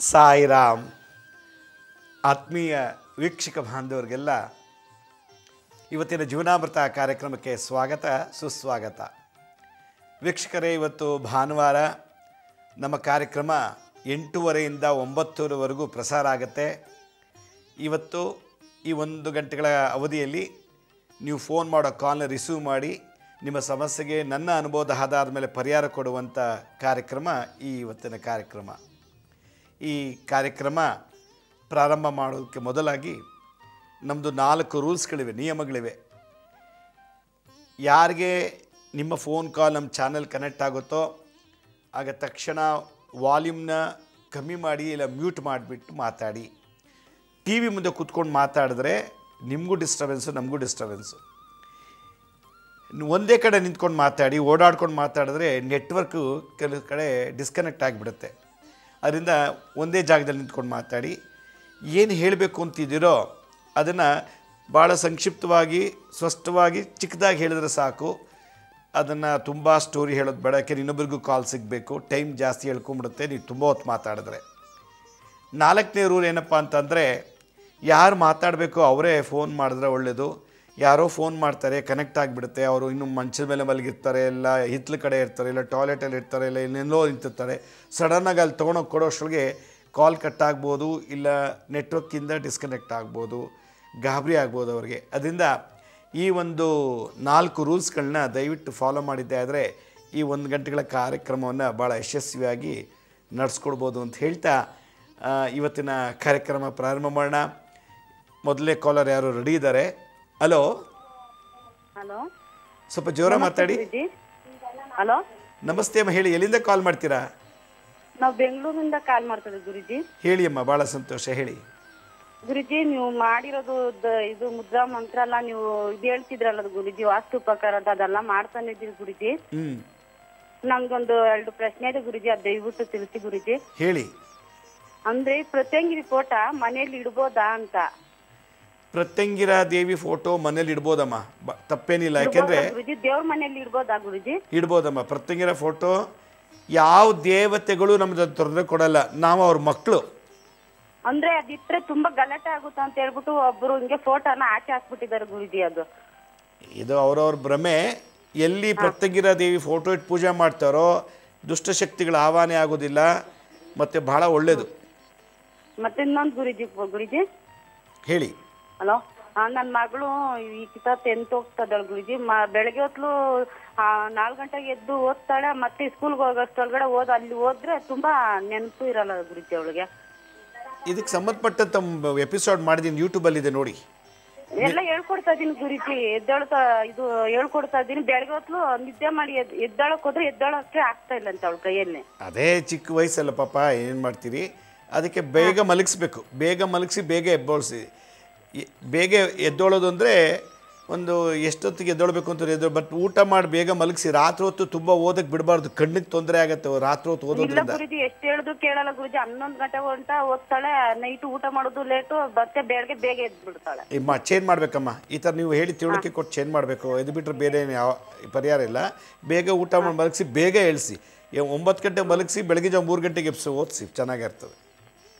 ಸಾಯಿರಾಮ್. ಆತ್ಮೀಯ ವೀಕ್ಷಕ ಬಾಂಧವರಿಗೆಲ್ಲ ಇವತ್ತಿನ ಜೀವನಾಮೃತ ಕಾರ್ಯಕ್ರಮಕ್ಕೆ ಸ್ವಾಗತ ಸುಸ್ವಾಗತ. ವೀಕ್ಷಕರೇ, ಇವತ್ತು ಭಾನುವಾರ ನಮ್ಮ ಕಾರ್ಯಕ್ರಮ 8:30ಯಿಂದ 9:00ವರೆಗೂ ಪ್ರಸಾರ ಆಗುತ್ತೆ. ಇವತ್ತು ಈ 1 ಗಂಟೆಗಳ ಅವಧಿಯಲ್ಲಿ ನೀವು ಫೋನ್ ಮಾಡೋ ಕಾಲ್ನ ರಿಸೀವ್ ಮಾಡಿ ನಿಮ್ಮ ಸಮಸ್ಯೆಗೆ ನನ್ನ ಅನುಭವದ ಆಧಾರದ ಮೇಲೆ ಪರಿಹಾರ ಕೊಡುವಂಥ ಕಾರ್ಯಕ್ರಮ ಈ ಇವತ್ತಿನ ಕಾರ್ಯಕ್ರಮ. ಈ ಕಾರ್ಯಕ್ರಮ ಪ್ರಾರಂಭ ಮಾಡೋದಕ್ಕೆ ಮೊದಲಾಗಿ ನಮ್ಮದು 4 ರೂಲ್ಸ್ಗಳಿವೆ, ನಿಯಮಗಳಿವೆ. ಯಾರಿಗೆ ನಿಮ್ಮ ಫೋನ್ ಕಾಲ್ ನಮ್ಮ ಚಾನಲ್ ಕನೆಕ್ಟ್ ಆಗುತ್ತೋ ಆಗ ತಕ್ಷಣ ವಾಲ್ಯೂಮ್ನ ಕಮ್ಮಿ ಮಾಡಿ ಇಲ್ಲ ಮ್ಯೂಟ್ ಮಾಡಿಬಿಟ್ಟು ಮಾತಾಡಿ. ಟಿ ವಿ ಮುಂದೆ ಕೂತ್ಕೊಂಡು ಮಾತಾಡಿದ್ರೆ ನಿಮಗೂ ಡಿಸ್ಟರ್ಬೆನ್ಸು, ನಮಗೂ ಡಿಸ್ಟರ್ಬೆನ್ಸು. ಒಂದೇ ಕಡೆ ನಿಂತ್ಕೊಂಡು ಮಾತಾಡಿ, ಓಡಾಡ್ಕೊಂಡು ಮಾತಾಡಿದ್ರೆ ನೆಟ್ವರ್ಕು ಕೆಲವು ಕಡೆ ಡಿಸ್ಕನೆಕ್ಟ್ ಆಗಿಬಿಡುತ್ತೆ. ಅದರಿಂದ ಒಂದೇ ಜಾಗದಲ್ಲಿ ನಿಂತ್ಕೊಂಡು ಮಾತಾಡಿ. ಏನು ಹೇಳಬೇಕು ಅಂತಿದ್ದೀರೋ ಅದನ್ನು ಭಾಳ ಸಂಕ್ಷಿಪ್ತವಾಗಿ, ಸ್ಪಷ್ಟವಾಗಿ, ಚಿಕ್ಕದಾಗಿ ಹೇಳಿದ್ರೆ ಸಾಕು. ಅದನ್ನು ತುಂಬ ಸ್ಟೋರಿ ಹೇಳೋದು ಬೇಡ, ಯಾಕೆಂದ್ರೆ ಇನ್ನೊಬ್ರಿಗೂ ಕಾಲ್ ಸಿಗಬೇಕು. ಟೈಮ್ ಜಾಸ್ತಿ ಹೇಳ್ಕೊಂಬಿಡುತ್ತೆ ನೀವು ತುಂಬ ಹೊತ್ತು ಮಾತಾಡಿದ್ರೆ. 4ನೇ ರೂಲ್ ಏನಪ್ಪ ಅಂತಂದರೆ, ಯಾರು ಮಾತಾಡಬೇಕು ಅವರೇ ಫೋನ್ ಮಾಡಿದ್ರೆ ಒಳ್ಳೆಯದು. ಯಾರೋ ಫೋನ್ ಮಾಡ್ತಾರೆ, ಕನೆಕ್ಟ್ ಆಗಿಬಿಡುತ್ತೆ, ಅವರು ಇನ್ನೂ ಮಂಚದ ಮೇಲೆ ಮಲಗಿರ್ತಾರೆ, ಇಲ್ಲ ಹಿತ್ತಲ ಕಡೆ ಇರ್ತಾರೆ, ಇಲ್ಲ ಟಾಯ್ಲೆಟಲ್ಲಿ ಇರ್ತಾರೆ, ಇಲ್ಲ ಇನ್ನೆಲ್ಲೋ ನಿಂತಿರ್ತಾರೆ. ಸಡನ್ನಾಗಿ ಅಲ್ಲಿ ತೊಗೊಂಡೋಗಿ ಕೊಡೋಷ್ಟೊಳಗೆ ಕಾಲ್ ಕಟ್ ಆಗ್ಬೋದು, ಇಲ್ಲ ನೆಟ್ವರ್ಕಿಂದ ಡಿಸ್ಕನೆಕ್ಟ್ ಆಗ್ಬೋದು, ಗಾಬರಿ ಆಗ್ಬೋದು ಅವ್ರಿಗೆ. ಅದರಿಂದ ಈ ಒಂದು 4 ರೂಲ್ಸ್ಗಳನ್ನ ದಯವಿಟ್ಟು ಫಾಲೋ ಮಾಡಿದ್ದೆ ಆದರೆ ಈ 1 ಗಂಟೆಗಳ ಕಾರ್ಯಕ್ರಮವನ್ನು ಭಾಳ ಯಶಸ್ವಿಯಾಗಿ ನಡೆಸ್ಕೊಡ್ಬೋದು ಅಂತ ಹೇಳ್ತಾ ಇವತ್ತಿನ ಕಾರ್ಯಕ್ರಮ ಪ್ರಾರಂಭ ಮಾಡೋಣ. ಮೊದಲೇ ಕಾಲರ್ ಯಾರು ರೆಡಿ ಇದ್ದಾರೆ? ಹಲೋ ಹಲೋ, ಸ್ವಲ್ಪ ಜೋರ ಮಾತಾಡಿ. ಹಲೋ, ನಮಸ್ತೆ ಅಮ್ಮ, ಹೇಳಿ, ಎಲ್ಲಿಂದ ಕಾಲ್ ಮಾಡ್ತೀರಾ? ನಾವು ಬೆಂಗಳೂರಿಂದ ಕಾಲ್ ಮಾಡ್ತಿದ್ವಿ ಗುರುಜಿ. ಹೇಳಿ ಅಮ್ಮ, ಭಾಳ ಸಂತೋಷ, ಹೇಳಿ. ಗುರುಜಿ, ನೀವು ಮಾಡಿರೋದು ಇದು ಮುದ್ರಾ ಮಂತ್ರ ಎಲ್ಲ ನೀವು ಇದು ಹೇಳ್ತಿದ್ರಲ್ಲ ಗುರುಜಿ, ವಾಸ್ತು ಪ್ರಕಾರ ಅದೆಲ್ಲ ಮಾಡ್ತಾನೆ ಇದ್ದೀವಿ ಗುರುಜಿ. ನಂಗೊಂದು 2 ಪ್ರಶ್ನೆ ಇದೆ ಗುರುಜಿ, ಅದು ದಯವಿಟ್ಟು ತಿಳಿಸಿ ಗುರುಜಿ. ಹೇಳಿ. ಅಂದ್ರೆ ಪ್ರತ್ಯಂಗಿರಿ ಫೋಟೋ ಮನೆಯಲ್ಲಿ ಇಡ್ಬೋದಾ ಅಂತ. ಪ್ರತ್ಯಂಗಿರ ದೇವಿ ಫೋಟೋ ಮನೇಲಿ ಇಡ್ಬೋದಮ್ಮ, ತಪ್ಪೇನಿಲ್ಲ. ಯಾಕೆಂದರೆ ಗುರುಜಿ ದೇವ್ರ ಮನೆಯಲ್ಲಿ ಇಡ್ಬೋದಾ ಗುರುಜಿ? ಇಡ್ಬೋದಮ್ಮ. ಪ್ರತ್ಯಂಗಿರ ಫೋಟೋ ಯಾವ ದೇವತೆಗಳು ನಮ್ದು ತೊಂದರೆ ಕೊಡಲ್ಲ, ನಾವು ಅವ್ರ ಮಕ್ಕಳು. ಅಂದ್ರೆ ಅದಿಟ್ರೆ ತುಂಬಾ ಗಲಾಟೆ ಆಗುತ್ತೆ ಅಂತ ಹೇಳ್ಬಿಟ್ಟು ಒಬ್ರು ಹಿಂಗೆ ಫೋಟೋನ ಆಚೆ ಹಾಕ್ಬಿಟ್ಟಿದ್ದಾರೆ ಗುರುಜಿ. ಇದು ಅವ್ರವ್ರ ಭ್ರಮೆ. ಎಲ್ಲಿ ಪ್ರತ್ಯಂಗಿರ ದೇವಿ ಫೋಟೋ ಇಟ್ಟು ಪೂಜೆ ಮಾಡ್ತಾರೋ ದುಷ್ಟಶಕ್ತಿಗಳ ಆವಾಹನೆ ಆಗೋದಿಲ್ಲ, ಮತ್ತೆ ಬಹಳ ಒಳ್ಳೇದು. ಮತ್ತೆ ಇನ್ನೊಂದು ಗುರುಜಿ ಹೇಳಿ. ಹಲೋ, ನನ್ನ ಮಗಳು ಈ ಕಿತ 10th ಹೋಗ್ತದಳ ಗುರುಜಿ. ಬೆಳಗ್ಗೆ ಹೊತ್ತು 4 ಗಂಟೆಗೆ ಎದ್ದು ಓದ್ತಾಳೆ, ಮತ್ತೆ ಸ್ಕೂಲ್ಗೆ ಹೋಗೋಷ್ಟೊಳಗಡೆ ಅಲ್ಲಿ ಹೋದ್ರೆ ತುಂಬಾ ನೆನಪು ಇರಲ್ಲ ಗುರುಜಿ ಅವಳಿಗೆ. ಇದಕ್ಕೆ ಸಂಬಂಧಪಟ್ಟಂತ ಎಪಿಸೋಡ್ ಮಾಡಿದೀನಿ, ಯೂಟ್ಯೂಬಲ್ಲಿ ಇದೆ ನೋಡಿ. ಎಲ್ಲ ಹೇಳ್ಕೊಡ್ತಾ ಇದೀನಿ ಗುರುಜಿ, ಇದು ಹೇಳ್ಕೊಡ್ತಾ ಇದೀನಿ. ಬೆಳಗ್ಗೆ ಹೊತ್ತು ನಿದ್ದೆ ಮಾಡಿ ಎದ್ದಾಳಕ್ ಹೋದ್ರೆ ಎದ್ದಾಳಕ್ಕೆ ಆಗ್ತಾ ಇಲ್ಲ ಅಂತ ಅವಳ ಕೈಯನ್ನೇ. ಅದೇ ಚಿಕ್ಕ ವಯಸ್ಸಲ್ಲ ಪಾಪ, ಏನು ಮಾಡ್ತೀರಿ. ಅದಕ್ಕೆ ಬೇಗ ಮಲಗಿಸ್ಬೇಕು, ಬೇಗ ಮಲಗಿಸಿ ಬೇಗ ಎದ್ದೋಳಿಸಿ. ಬೇಗ ಎದ್ದೋಳೋದು ಅಂದರೆ ಒಂದು ಎಷ್ಟೊತ್ತಿಗೆ ಎದ್ದೊಳ್ಬೇಕು ಅಂತ ಬಟ್ ಊಟ ಮಾಡಿ ಬೇಗ ಮಲಗಿಸಿ. ರಾತ್ರಿ ಹೊತ್ತು ತುಂಬ ಓದಕ್ಕೆ ಬಿಡಬಾರ್ದು, ಕಣ್ಣಿಗೆ ತೊಂದರೆ ಆಗುತ್ತೆ ರಾತ್ರಿ ಹೊತ್ತು ಓದೋದ್ರಿಂದ. ಗುರುಜಿ ಎಷ್ಟು ಹೇಳಿದ್ರು ಕೇಳಲ್ಲ ಗುರುಜಿ. 11 ಗಂಟೆ ಗಂಟ ಓದ್ತಾಳೆ, ನೈಟ್ ಊಟ ಮಾಡೋದು ಲೇಟು, ಮತ್ತೆ ಬೆಳಗ್ಗೆ ಬೇಗ ಎದ್ದು ಬಿಡ್ತಾಳೆ. ಚೇಂಜ್ ಮಾಡ್ಬೇಕಮ್ಮ, ಈ ಥರ ನೀವು ಹೇಳಿ ತಿಳುವಳಿಕೆ ಕೊಟ್ಟು ಚೇಂಜ್ ಮಾಡಬೇಕು. ಎದ್ದು ಬಿಟ್ಟರೆ ಬೇರೆ ಯಾವ ಪರಿಹಾರ ಇಲ್ಲ. ಬೇಗ ಊಟ ಮಾಡಿ ಮಲಗಿಸಿ ಬೇಗ ಹೇಳ್ಸಿ. 9 ಗಂಟೆ ಮಲಗಿಸಿ ಬೆಳಗ್ಗೆ 3 ಗಂಟೆಗೆ ಎಬ್ಸಿ ಓದಿಸಿ, ಚೆನ್ನಾಗಿರ್ತದೆ.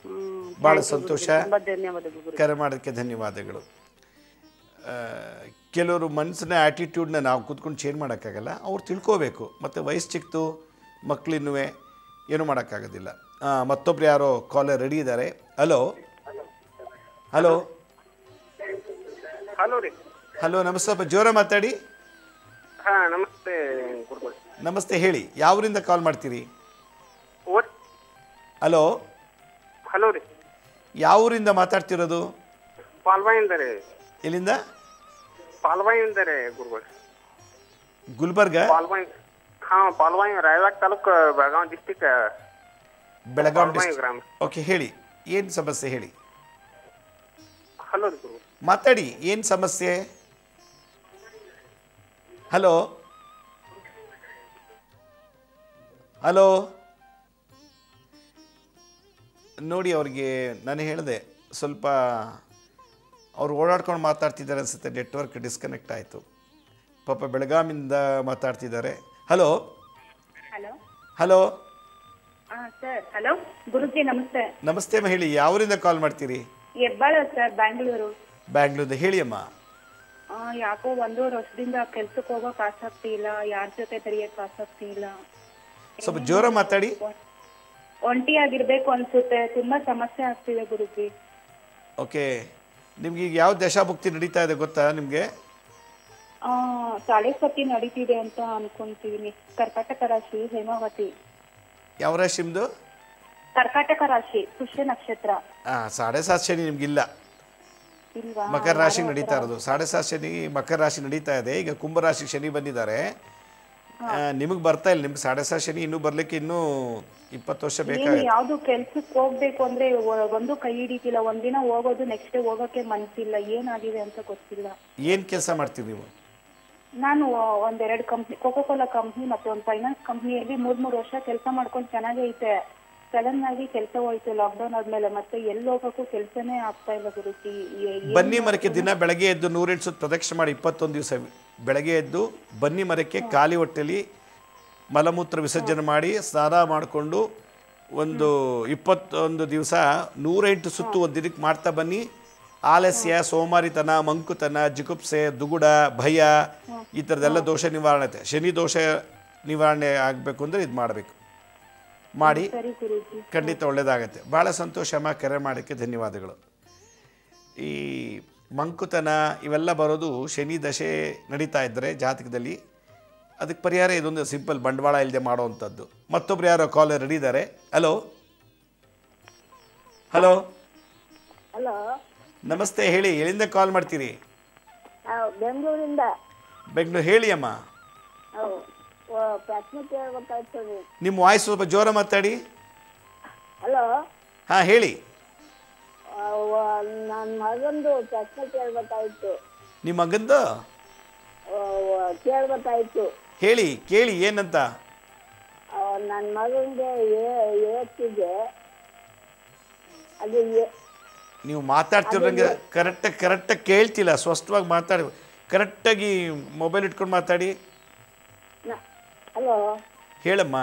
ಭಾಳ ಸಂತೋಷ, ಕರೆ ಮಾಡೋದಕ್ಕೆ ಧನ್ಯವಾದಗಳು. ಕೆಲವರು ಮನಸ್ಸಿನ ಆ್ಯಟಿಟ್ಯೂಡ್ನ ನಾವು ಕೂತ್ಕೊಂಡು ಚೇಂಜ್ ಮಾಡೋಕ್ಕಾಗಲ್ಲ, ಅವ್ರು ತಿಳ್ಕೋಬೇಕು. ಮತ್ತು ವಯಸ್ಸು ಚಿಕ್ತು, ಮಕ್ಕಳಿನ್ನೂ ಏನೂ ಮಾಡೋಕ್ಕಾಗೋದಿಲ್ಲ. ಮತ್ತೊಬ್ರು ಯಾರೋ ಕಾಲರ್ ರೆಡಿ ಇದ್ದಾರೆ. ಹಲೋ ಹಲೋ ಹಲೋ ರೀ. ಹಲೋ, ನಮಸ್ತೆ, ಜೋರ ಮಾತಾಡಿ. ಹಾಂ ನಮಸ್ತೆ. ನಮಸ್ತೆ, ಹೇಳಿ, ಯಾವರಿಂದ ಕಾಲ್ ಮಾಡ್ತೀರಿ? ಹಲೋ ಹಲೋ ರೀ. ಯಾವೂರಿಂದ ಮಾತಾಡ್ತಿರೋದು? ಪಾಲ್ವಾಯಿಂದ ರೀ. ಎಲ್ಲಿಂದ? ಪಾಲ್ವಾಯಿಂದ ರೀ ಗುರುಗಳು. ಗುಲ್ಬರ್ಗ? ಪಾಲ್ವಾಯಿ. ಹಾಂ, Palvai, Raybag taluk, Belagavi district. Belagavi district. Okay, ಹೇಳಿ, ಏನು ಸಮಸ್ಯೆ ಹೇಳಿ. ಹಲೋ ರೀ ಗುರು, ಮಾತಾಡಿ, ಏನು ಸಮಸ್ಯೆ? ಹಲೋ ಹಲೋ ನೋಡಿ, ಅವ್ರಿಗೆ ನಾನು ಹೇಳಿದೆ ಸ್ವಲ್ಪ ಅವ್ರು ಓಡಾಡ್ಕೊಂಡು ಮಾತಾಡ್ತಿದ್ದಾರೆ ಅನಿಸುತ್ತೆ, ನೆಟ್ವರ್ಕ್ ಡಿಸ್ಕನೆಕ್ಟ್ ಆಯಿತು. ಪಾಪ ಬೆಳಗಾವಿಂದ ಮಾತಾಡ್ತಿದ್ದಾರೆ. Hello hello hello sir hello ಗುರುಜಿ ನಮಸ್ತೆ. ನಮಸ್ತೆ ಅಮ್ಮ, ಹೇಳಿ ಯಾವರಿಂದ ಕಾಲ್ ಮಾಡ್ತೀರಿ? ಹೆಬ್ಬಾಳ ಸರ್, ಬ್ಯಾಂಗ್ಳೂರು. ಬ್ಯಾಂಗ್ಳೂರಿಂದ ಹೇಳಿ ಅಮ್ಮ. ಯಾಕೋ 1.5 ವರ್ಷದಿಂದ ಕೆಲ್ಸಕ್ಕೆ ಹೋಗೋಕ್ ಆಸಕ್ತಿ ಇಲ್ಲ, ಯಾರ ಜೊತೆ ಬೆರೆಯಕ್ ಆಸಕ್ತಿ ಇಲ್ಲ. ಸ್ವಲ್ಪ ಜೋರ ಮಾತಾಡಿ. ಒಂಟಿಯಾಗಿರ್ಬೇಕು ಅನ್ಸುತ್ತೆ, ತುಂಬಾ ಸಮಸ್ಯೆ ಆಗ್ತಿದೆ ಗುರುಜಿ. ಓಕೆ, ನಿಮ್ಗೆ ಈಗ ಯಾವ ದಶಾಭುಕ್ತಿ ನಡೀತಾ ಇದೆ ಗೊತ್ತಾ ನಿಮಗೆ? ಸಾಡೆಸತಿ ನಡೀತಿದೆ ಅಂತ ಅನ್ಕೊಂತೀನಿ. ಕರ್ಕಾಟಕ ರಾಶಿ, ಹೇಮಾವತಿ. ಯಾವ ರಾಶಿ ನಿಮ್ಮದು? ಕರ್ಕಾಟಕ ರಾಶಿ, ಪುಷ್ಯ ನಕ್ಷತ್ರ. ಸಾಡೆ ಸಾತ್ ಶನಿ ನಿಮ್ಗಿಲ್ಲ, ಇಲ್ವಾ? ಮಕರ ರಾಶಿ ನಡೀತಾ ಇರೋದು. ಸಾಡೆ ಸಾತ್ ಶನಿ ಮಕರ ರಾಶಿ ನಡೀತಾ ಇದೆ. ಈಗ ಕುಂಭರಾಶಿಗೆ ಶನಿ ಬಂದಿದ್ದಾರೆ. ನಿಮಗೆ ಬರ್ತಾ ಇಲ್ಲ. ನಿಮ್ಗೆ ಸಾಡೆ ಸಾತ್ ಶನಿ ಇನ್ನೂ ಬರ್ಲಿಕ್ಕೆ ಇನ್ನೂ 20 ವರ್ಷ ಬೇಕಾಗುತ್ತೆ. ಯಾವ್ದು ಕೆಲ್ಸಕ್ಕೆ ಹೋಗ್ಬೇಕು ಅಂದ್ರೆ ಒಂದು ಕೈ ಹಿಡಿತಿಲ್ಲ. ಒಂದಿನ ಹೋಗೋದು, ನೆಕ್ಸ್ಟ್ ಡೇ ಹೋಗಕ್ಕೆ ಮನ್ಸಿಲ್ಲ. ಏನಾಗಿದೆ ಅಂತ ಗೊತ್ತಿಲ್ಲ. ಏನ್ ಕೆಲಸ ಮಾಡ್ತೀವಿ ನೀವು? ನಾನು 1-2 ಕಂಪ್ನಿ, ಕೋಕೋ ಕೋಲಾ ಕಂಪ್ನಿ ಮತ್ತೆ ಒಂದು ಫೈನಾನ್ಸ್ ಕಂಪ್ನಿಯಲ್ಲಿ 3 ವರ್ಷ ಕೆಲಸ ಮಾಡ್ಕೊಂಡು ಚೆನ್ನಾಗೇ ಐತೆ. ಸಡನ್ ಆಗಿ ಕೆಲಸ ಹೋಯ್ತು ಲಾಕ್ಡೌನ್ ಆದ್ಮೇಲೆ. ಮತ್ತೆ ಎಲ್ಲಿ ಹೋಗಕ್ಕೂ ಕೆಲಸನೇ ಆಗ್ತಾ ಇಲ್ಲ ಗುರುಜಿ. ಬನ್ನಿ ಮರಕ್ಕೆ ದಿನ ಬೆಳಗ್ಗೆ ಎದ್ದು 108 ಸುತ್ತು ಪ್ರದಕ್ಷಿಣೆ ಮಾಡಿ 21 ದಿವಸ ಬೆಳಗ್ಗೆ ಎದ್ದು ಬನ್ನಿ ಮರಕ್ಕೆ ಖಾಲಿ ಹೊಟ್ಟೆಲಿ ಮಲಮೂತ್ರ ವಿಸರ್ಜನೆ ಮಾಡಿ ಸ್ನಾನ ಮಾಡಿಕೊಂಡು ಒಂದು 21 ದಿವಸ 108 ಸುತ್ತು ಒಂದು ದಿನಕ್ಕೆ ಮಾಡ್ತಾ ಬನ್ನಿ. ಆಲಸ್ಯ, ಸೋಮಾರಿತನ, ಮಂಕುತನ, ಜಿಗುಪ್ಸೆ, ದುಗುಡ, ಭಯ ಈ ಥರದ್ದೆಲ್ಲ ದೋಷ ನಿವಾರಣೆ, ಶನಿ ದೋಷ ನಿವಾರಣೆ ಆಗಬೇಕು ಅಂದರೆ ಇದು ಮಾಡಬೇಕು. ಮಾಡಿ, ಖಂಡಿತ ಒಳ್ಳೆಯದಾಗತ್ತೆ. ಭಾಳ ಸಂತೋಷ ಅಮ್ಮ, ಕರೆ ಮಾಡೋಕ್ಕೆ ಧನ್ಯವಾದಗಳು. ಈ ಮಂಕುತನ ಇವೆಲ್ಲ ಬರೋದು ಶನಿ ದಶೆ ನಡೀತಾ ಇದ್ದರೆ ಜಾತಕದಲ್ಲಿ. ಅದಕ್ಕೆ ಪರಿಹಾರ ಇದೊಂದು ಸಿಂಪಲ್, ಬಂಡವಾಳ ಇಲ್ಲದೆ ಮಾಡೋವಂಥದ್ದು. ಮತ್ತೊಬ್ರು ಯಾರೋ ಕಾಲರ್ ರೆಡಿ ಇದ್ದಾರೆ. ಹಲೋ ಹಲೋ ಹಲೋ, ನಮಸ್ತೆ, ಹೇಳಿ ಎಲ್ಲಿಂದ ಕಾಲ್ ಮಾಡ್ತೀರಿ? ಬೆಂಗಳೂರಿಂದ. ಬೆಂಗಳೂರು, ಹೇಳಿ ಅಮ್ಮ. ಪ್ರಶ್ನೆ ಕೇಳಬೇಕಾಯ್ತು. ನಿಮ್ಮ ವಾಯ್ಸ್ ಸ್ವಲ್ಪ ಜೋರ ಮಾತಾಡಿ. ಹಲೋ, ಹಾಂ ಹೇಳಿ. ನನ್ನ ಮಗಂದು ಪ್ರಶ್ನೆ ಕೇಳಬೇಕಾಯ್ತು. ನಿಮ್ಮ ಮಗಂದು ಕೇಳಬೇಕಾಯ್ತು. ಹೇಳಿ, ಕೇಳಿ ಏನಂತ. ನನ್ನ ಮಗನಿಗೆ ಏರ್ತಿದೆ. ಅದು ನೀವು ಮಾತಾಡ್ತಿರೋಂಗೆ ಕರೆಕ್ಟಾಗಿ ಕೇಳ್ತಿಲ್ಲ. ಸ್ಪಷ್ಟವಾಗಿ ಮಾತಾಡಿ, ಕರೆಕ್ಟಾಗಿ ಮೊಬೈಲ್ ಇಟ್ಕೊಂಡು ಮಾತಾಡಿ. ಹಲೋ, ಹೇಳಮ್ಮ.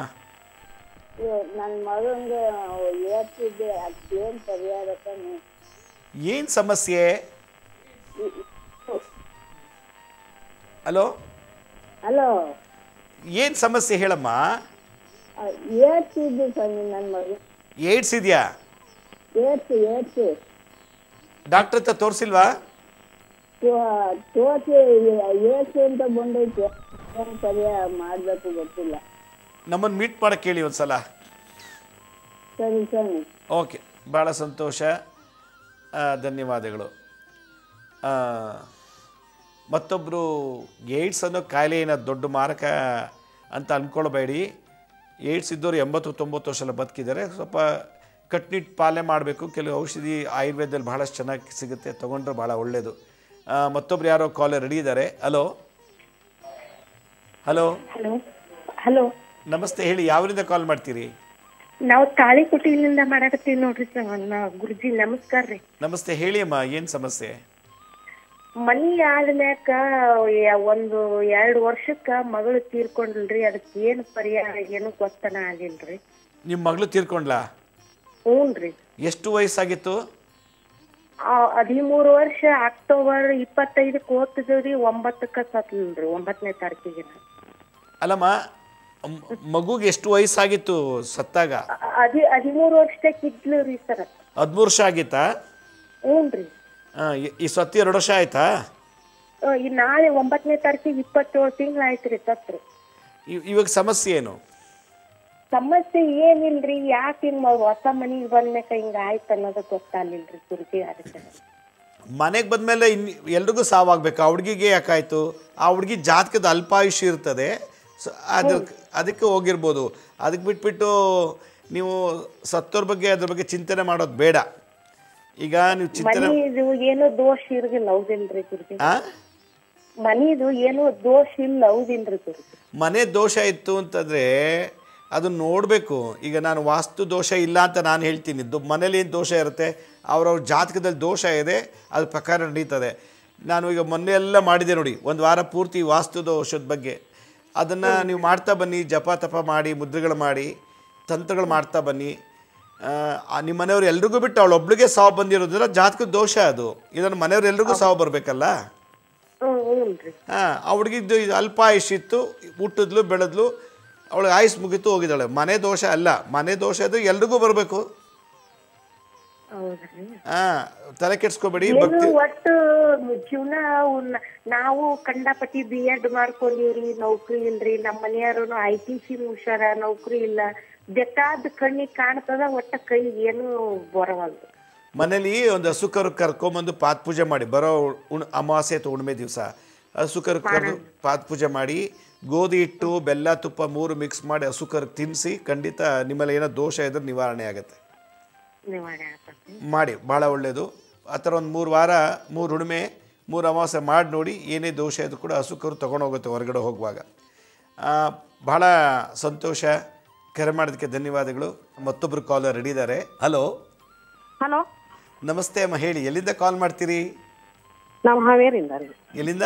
ನನ್ನ ಮಗನಿಗೆ ಏರ್ತಿದೆ, ಅದಕ್ಕೇನು ಪರಿಹಾರ? ಏನು ಸಮಸ್ಯೆ? ಹಲೋ ಹಲೋ, ಏನು ಸಮಸ್ಯೆ ಹೇಳಮ್ಮ. ಏರ್ತಿದ್ದು ಸ್ವಾಮಿ ನನ್ನ ಮಗ. ಏಡ್ಸ್ ಇದೆಯಾ? ಏರ್ಸು ಡಾಕ್ಟರ್ ಹತ್ರ ತೋರಿಸಿಲ್ವಾ? ತೋರಿಸಿ ಏರ್ಸು ಅಂತ ಬಂದೈತೆ. ಏನು ಪರಿಹಾರ ಮಾಡಬೇಕು ಗೊತ್ತಿಲ್ಲ. ನಮ್ಮನ್ನು ಮೀಟ್ ಮಾಡೋಕ್ಕೆ ಹೇಳಿ ಒಂದು ಸಲ. ಸರಿ ಸ್ವಾಮಿ. ಓಕೆ, ಭಾಳ ಸಂತೋಷ, ಧನ್ಯವಾದಗಳು. ಮತ್ತೊಬ್ಬರು ಏಡ್ಸ್ ಅನ್ನೋ ಕಾಯಿಲೆ ಏನೋ ದೊಡ್ಡ ಮಾರಕ ಅಂತ ಅಂದ್ಕೊಳ್ಬೇಡಿ. ಏಡ್ಸ್ ಇದ್ದವರು 80-90 ವರ್ಷ ಎಲ್ಲ ಬದುಕಿದ್ದಾರೆ. ಸ್ವಲ್ಪ ಕಟ್ನಿಟ್ಟು ಪಾಲನೆ ಮಾಡಬೇಕು. ಕೆಲವು ಔಷಧಿ ಆಯುರ್ವೇದದಲ್ಲಿ ಭಾಳಷ್ಟು ಚೆನ್ನಾಗಿ ಸಿಗುತ್ತೆ, ತೊಗೊಂಡ್ರೆ ಭಾಳ ಒಳ್ಳೆಯದು. ಮತ್ತೊಬ್ರು ಯಾರೋ ಕಾಲರ್ ರೆಡಿ ಇದ್ದಾರೆ. ಹಲೋ ಹಲೋ ಹಲೋ ಹಲೋ, ನಮಸ್ತೆ, ಹೇಳಿ ಯಾವರಿಂದ ಕಾಲ್ ಮಾಡ್ತೀರಿ? ನಾವು ತಾಳಿಕೋಟಿಯಿಂದ ಮಾಡಕತ್ತೀವಿ ನೋಡ್ರಿ ಸರ್. ಗುರುಜಿ ನಮಸ್ಕಾರ ರೀ. ನಮಸ್ತೆ, ಹೇಳಿ ಅಮ್ಮ, ಏನು ಸಮಸ್ಯೆ? ಮನಿ ಆದ್ಮ್ಯಾಕ 1-2 ವರ್ಷಕ್ಕ ಮಗಳು ತೀರ್ಕೊಂಡ್ರಿ. ಅದಕ್ಕೆ ಏನು ಪರಿಹಾರ ಏನು ಗೊತ್ತನ ಆಗಿಲ್ರಿ. ನಿಮ್ಮ ಮಗಳು ತೀರ್ಕೊಂಡ್ಲಾ? ಹ್ಞೂನ್ರಿ. ಎಷ್ಟು ವಯಸ್ಸಾಗಿತ್ತು? 13 ವರ್ಷ. ಅಕ್ಟೋಬರ್ 25ಕ್ಕೆ ಓದ್ತಿದ್ರಿ, 9ಕ್ಕೆ ಸತ್ಲ್ರಿ, 9ನೇ ತಾರೀಕಿಗೆ. ಅಲ್ಲಮ್ಮ, ಮಗುಗೆ ಎಷ್ಟು ವಯಸ್ಸಾಗಿತ್ತು ಸತ್ತಾಗ? 13 ವರ್ಷಕ್ಕಿದ್ಲು ರೀ ಸರ್. 13 ವರ್ಷ ಆಗಿತ್ತಾ? ಹ್ಞೂನ್ರಿ. ಈ ಸತ್ತಿ 2 ವರ್ಷ ಆಯ್ತಾ? ನಾಳೆ 9ನೇ ತಾರೀಕಿಗೆ 27 ತಿಂಗಳು ಆಯ್ತು ರೀ ಸತ್ರು. ಇವಾಗ ಸಮಸ್ಯೆ ಏನು? ಸಮಸ್ಯೆ ಏನಿಲ್ರಿ. ಯಾಕೆ ಹಿಂಗ ಹೊಸ ಮನಿಗೆ ಬಂದ್ಮೇಕ ಹಿಂಗ ಆಯ್ತು ಅನ್ನೋದು ಗೊತ್ತಾಗ್ಲಿಲ್ರಿ ಗುರುಜಿ. ಅದಕ್ಕೆ ಮನೆಗೆ ಬಂದಮೇಲೆ ಎಲ್ರಿಗೂ ಸಾವಾಗಬೇಕು. ಆ ಹುಡುಗಿಗೆ ಯಾಕಾಯ್ತು? ಆ ಹುಡುಗಿ ಜಾತಕದ ಅಲ್ಪಾಯುಷ್ಯ ಇರ್ತದೆ. ಅದಕ್ಕೆ ಹೋಗಿರ್ಬೋದು. ಅದಕ್ಕೆ ಬಿಟ್ಬಿಟ್ಟು ನೀವು ಸತ್ತೋರ್ ಬಗ್ಗೆ ಅದ್ರ ಬಗ್ಗೆ ಚಿಂತನೆ ಮಾಡೋದು ಬೇಡ. ಈಗ ನೀವು ಚಿಂತನೆ ಏನೋ ದೋಷ ಇರೋದಿಲ್ಲ, ಹೌದಿಲ್ರಿ ಗುರುಜಿ? ಮನಿದು ಏನು ದೋಷ ಇಲ್ಲ, ಹೌದಿಲ್ರಿ ಗುರುಜಿ? ಮನೆ ದೋಷ ಇತ್ತು ಅಂತಂದರೆ ಅದನ್ನು ನೋಡಬೇಕು. ಈಗ ನಾನು ವಾಸ್ತು ದೋಷ ಇಲ್ಲ ಅಂತ ನಾನು ಹೇಳ್ತೀನಿ. ಮನೇಲಿ ಏನು ದೋಷ ಇರುತ್ತೆ, ಅವ್ರವ್ರ ಜಾತಕದಲ್ಲಿ ದೋಷ ಇದೆ, ಅದ್ರ ಪ್ರಕಾರ ನಡೀತದೆ. ನಾನು ಈಗ ಮೊನ್ನೆ ಎಲ್ಲ ಮಾಡಿದೆ ನೋಡಿ, ಒಂದು ವಾರ ಪೂರ್ತಿ ವಾಸ್ತು ದೋಷದ ಬಗ್ಗೆ. ಅದನ್ನು ನೀವು ಮಾಡ್ತಾ ಬನ್ನಿ, ಜಪ ತಪ ಮಾಡಿ, ಮುದ್ರೆಗಳು ಮಾಡಿ. ತಂತ್ರಗಳು ಮಾಡ್ತಾ ಬನ್ನಿ. ನಿಮ್ಮ ಮನೆಯವ್ರು ಎಲ್ರಿಗೂ ಬಿಟ್ಟು ಅವಳು ಒಬ್ಳಿಗೆ ಸಾವು ಬಂದಿರೋದ್ರಿಂದ ಜಾತಕದ ದೋಷ ಅದು. ಇದನ್ನು ಮನೆಯವ್ರು ಎಲ್ರಿಗೂ ಸಾವು ಬರಬೇಕಲ್ಲ. ಹಾಂ, ಅವಳಿಗಿದ್ದು ಇದು ಅಲ್ಪ ಆಯುಷ್ಯಿತ್ತು, ಹುಟ್ಟಿದ್ಲು ಬೆಳೆದ್ಲು, ಅವಳಿಗೆ ಆಯುಸ್ ಮುಗಿತು ಹೋಗಿದ್ದಾಳೆ. ಮನೆ ದೋಷ ಅಲ್ಲ, ಮನೆ ದೋಷ ಅದು ಎಲ್ರಿಗೂ ಬರಬೇಕು. ಹಾಂ, ತಲೆ ಕೆಡ್ಸ್ಕೊಬೇಡಿ. ಭಕ್ತಿ ಒಟ್ಟು ಜೀವನ ನಾವು ಕಂಡಪಟ್ಟಿ B.Ed ಮಾಡ್ಕೊಂಡಿವ್ರಿ, ನೌಕರಿ ಇಲ್ರಿ. ನಮ್ಮ ಮನೆಯವರು ITC ಮುಗ್ಸ್ಯಾರ, ನೌಕರಿ ಇಲ್ಲ. ಬೇಕಾದ ಕಣ್ಣಿಗೆ ಕಾಣ್ತದ, ಒಟ್ಟ ಕೈ ಏನು ಬರವಲ್ದು. ಮನೇಲಿ ಒಂದು ಹಸುಕರು ಕರ್ಕೊಂಬಂದು ಪಾತ್ ಪೂಜೆ ಮಾಡಿ, ಬರೋ ಅಮಾವಾಸ್ಯೆ ಅಥವಾ ಹುಣ್ಣಿಮೆ ದಿವಸ ಹಸುಕರು ಕರೆದು ಪಾತ್ ಪೂಜೆ ಮಾಡಿ, ಗೋಧಿ ಹಿಟ್ಟು ಬೆಲ್ಲ ತುಪ್ಪ 3 ಮಿಕ್ಸ್ ಮಾಡಿ ಹಸುಕರಿಗೆ ತಿನ್ನಿಸಿ, ಖಂಡಿತ ನಿಮ್ಮಲ್ಲಿ ಏನೋ ದೋಷ ಇದ್ರೆ ನಿವಾರಣೆ ಆಗುತ್ತೆ. ಮಾಡಿ, ಭಾಳ ಒಳ್ಳೆಯದು. ಆ ಥರ ಒಂದು 3 ವಾರ 3 ಹುಣ್ಣಿಮೆ 3 ಅಮಾವಾಸ್ಯೆ ಮಾಡಿ ನೋಡಿ. ಏನೇ ದೋಷ ಇದ್ರೂ ಕೂಡ ಹಸುಕರು ತೊಗೊಂಡೋಗುತ್ತೆ ಹೊರಗಡೆ ಹೋಗುವಾಗ. ಭಾಳ ಸಂತೋಷ. ಕರೆ ಮಾಡೋದಕ್ಕೆ ಧನ್ಯವಾದಗಳು. ಮತ್ತೊಬ್ಬರು ಕಾಲರ್ ರೆಡಿ ಇದ್ದಾರೆ. ಹಲೋ ಹಲೋ, ನಮಸ್ತೆ ಅಮ್ಮ, ಹೇಳಿ ಎಲ್ಲಿಂದ ಕಾಲ್ ಮಾಡ್ತೀರಿ? ನಾವು ಹಾವೇರಿಯಿಂದ ರೀ. ಎಲ್ಲಿಂದ?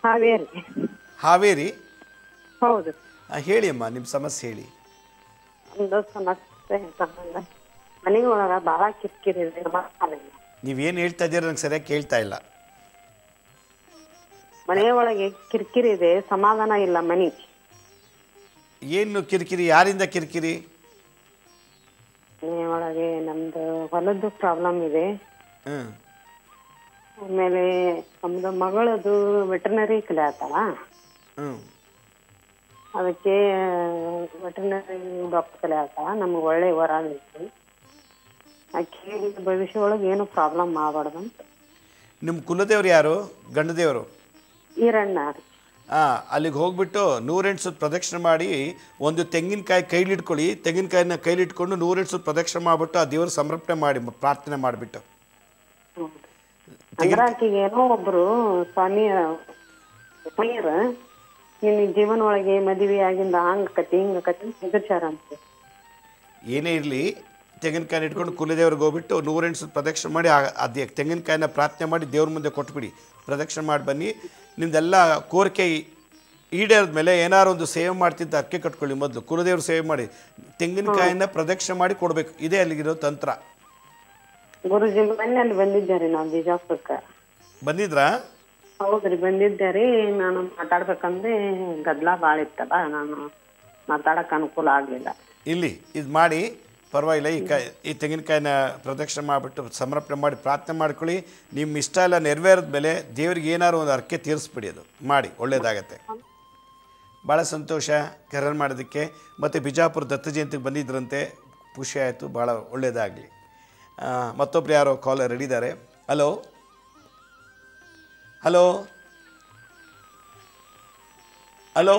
ಹಾವೇರಿ. ಹಾವೇರಿ? ಹೌದು. ಹೇಳಿ ಅಮ್ಮ, ನಿಮ್ಮ ಸಮಸ್ಯೆ ಹೇಳಿ. ಒಂದು ಸಮಸ್ಯೆ ಸಂಬಂಧ ಮನೆ ಒಳಗ ಭಾಳ ಕಿರಿಕಿರಿ ಇದೆ. ನೀವೇನು ಹೇಳ್ತಾ ಇದ್ದೀರ ನಂಗೆ ಸರಿಯಾಗಿ ಕೇಳ್ತಾ ಇಲ್ಲ. ಮನೆ ಒಳಗೆ ಕಿರಿಕಿರಿ ಇದೆ, ಸಮಾಧಾನ ಇಲ್ಲ. ಮನೆ ಏನು ಕಿರಿಕಿರಿ? ಯಾರಿಂದ ಕಿರಿಕಿರಿ? ಮನೆ ಒಳಗೆ ನಮ್ದು ಹೊಲದ್ದು ಪ್ರಾಬ್ಲಮ್ ಇದೆ. ಆಮೇಲೆ ನಮ್ದು ಮಗಳದು ವೆಟರ್ನರಿ ಕಲಿಯಾತಾಳ. ಅದಕ್ಕೆ ವೆಟರ್ನರಿ ಡಾಕ್ಟರ್ ಕಲಿಯಾತಾಳ. ನಮ್ಗೆ ಒಳ್ಳೆ ವರ ಐತಿ. ಆಕೆ ಭವಿಷ್ಯ ಒಳಗೆ ಏನು ಪ್ರಾಬ್ಲಮ್ ಆಗಬಾರ್ದು ಅಂತ. ನಿಮ್ಮ ಕುಲದೇವ್ರು ಯಾರು? ಗಂಡ ದೇವರು? ಈರಣ್ಣ. ಅಲ್ಲಿಗೆ ಹೋಗ್ಬಿಟ್ಟು 108 ಸುತ್ತ ಪ್ರದಕ್ಷಿಣೆ ಮಾಡಿ, ಒಂದು ತೆಂಗಿನಕಾಯಿ ಕೈಲಿಟ್ಕೊಳ್ಳಿ. ತೆಂಗಿನಕಾಯಿನ ಕೈಲಿಟ್ಕೊಂಡು 108 ಸುತ್ತ ಪ್ರದಕ್ಷಿಣೆ ಮಾಡಿಬಿಟ್ಟು ಆ ದೇವ್ರ ಸಮರ್ಪಣೆ ಮಾಡಿ, ಪ್ರಾರ್ಥನೆ ಮಾಡಿಬಿಟ್ಟು. ಆಕೆಗೆ ಏನೋ ಒಬ್ರು ಸ್ವಾಮಿ ನಿನ್ನ ಜೀವನ ಒಳಗೆ ಮದುವೆ ಆಗಿಂದ ಹಂಗ ಕತಿ ಹಿಂಗ ಕತಿ ಹೆದರ್ಚಾರ ಅಂತ. ಏನೇ ಇರಲಿ, ತೆಂಗಿನಕಾಯಿನ ಇಟ್ಕೊಂಡು ಕುಲದೇವ್ರಿಗೆ ಹೋಗ್ಬಿಟ್ಟು 108 ಸುತ್ತ ಪ್ರದಕ್ಷಿಣೆ ಮಾಡಿ ಅದೇ ತೆಂಗಿನಕಾಯಿನ ಪ್ರಾರ್ಥನೆ ಮಾಡಿ ದೇವ್ರ ಮುಂದೆ ಕೊಟ್ಬಿಡಿ. ಪ್ರದಕ್ಷಿಣೆ ಮಾಡಿ ಬನ್ನಿ. ನಿಮ್ದೆಲ್ಲ ಕೋರಿಕೆ ಈಡೇರಿದ ಮೇಲೆ ಏನಾರು ಒಂದು ಸೇವೆ ಮಾಡ್ತಿದ್ದ ಅಕ್ಕೆ ಕಟ್ಕೊಳ್ಳಿ. ಮೊದಲು ಕುಲದೇವ್ರ ಸೇವೆ ಮಾಡಿ ತೆಂಗಿನಕಾಯಿನ ಪ್ರದಕ್ಷಿಣೆ ಮಾಡಿ ಕೊಡಬೇಕು. ಇದೇ ಅಲ್ಲಿಗಿರೋ ತಂತ್ರ. ಗುರುಜಿ ಮೊನ್ನೆ ಅಲ್ಲಿ ಬಂದಿದ್ದಾರೆ, ನಾವು ಬಿಜಾಪುರಕ್ಕೆ ಬಂದಿದ್ರಾ? ಹೌದ್ರಿ, ಬಂದಿದ್ದಾರೆ. ನಾನು ಮಾತಾಡ್ಬೇಕಂದ್ರೆ ಗದ್ದಲ ಭಾಳ ಇತ್ತಲ್ಲ, ನಾನು ಮಾತಾಡಕ್ಕೆ ಅನುಕೂಲ ಆಗಲಿಲ್ಲ. ಇಲ್ಲಿ ಇದು ಮಾಡಿ ಪರವಾಗಿಲ್ಲ. ಈ ತೆಂಗಿನಕಾಯಿನ ಪ್ರದಕ್ಷಿಣೆ ಮಾಡಿಬಿಟ್ಟು ಸಮರ್ಪಣೆ ಮಾಡಿ ಪ್ರಾರ್ಥನೆ ಮಾಡ್ಕೊಳ್ಳಿ. ನಿಮ್ಮ ಇಷ್ಟ ಎಲ್ಲ ನೆರವೇರಿದ ಮೇಲೆ ದೇವ್ರಿಗೆ ಏನಾದ್ರು ಒಂದು ಅರ್ಕೆ ತೀರಿಸ್ಬಿಡಿ. ಅದು ಮಾಡಿ, ಒಳ್ಳೆಯದಾಗತ್ತೆ. ಭಾಳ ಸಂತೋಷ ಕರೆ ಮಾಡೋದಕ್ಕೆ. ಮತ್ತು ಬಿಜಾಪುರ ದತ್ತ ಜಯಂತಿಗೆ ಬಂದಿದ್ರಂತೆ, ಖುಷಿ ಆಯಿತು. ಭಾಳ ಒಳ್ಳೆಯದಾಗಲಿ. ಮತ್ತೊಬ್ರು ಯಾರೋ ಕಾಲರ್ ರೆಡಿ ಇದ್ದಾರೆ. ಹಲೋ ಹಲೋ ಹಲೋ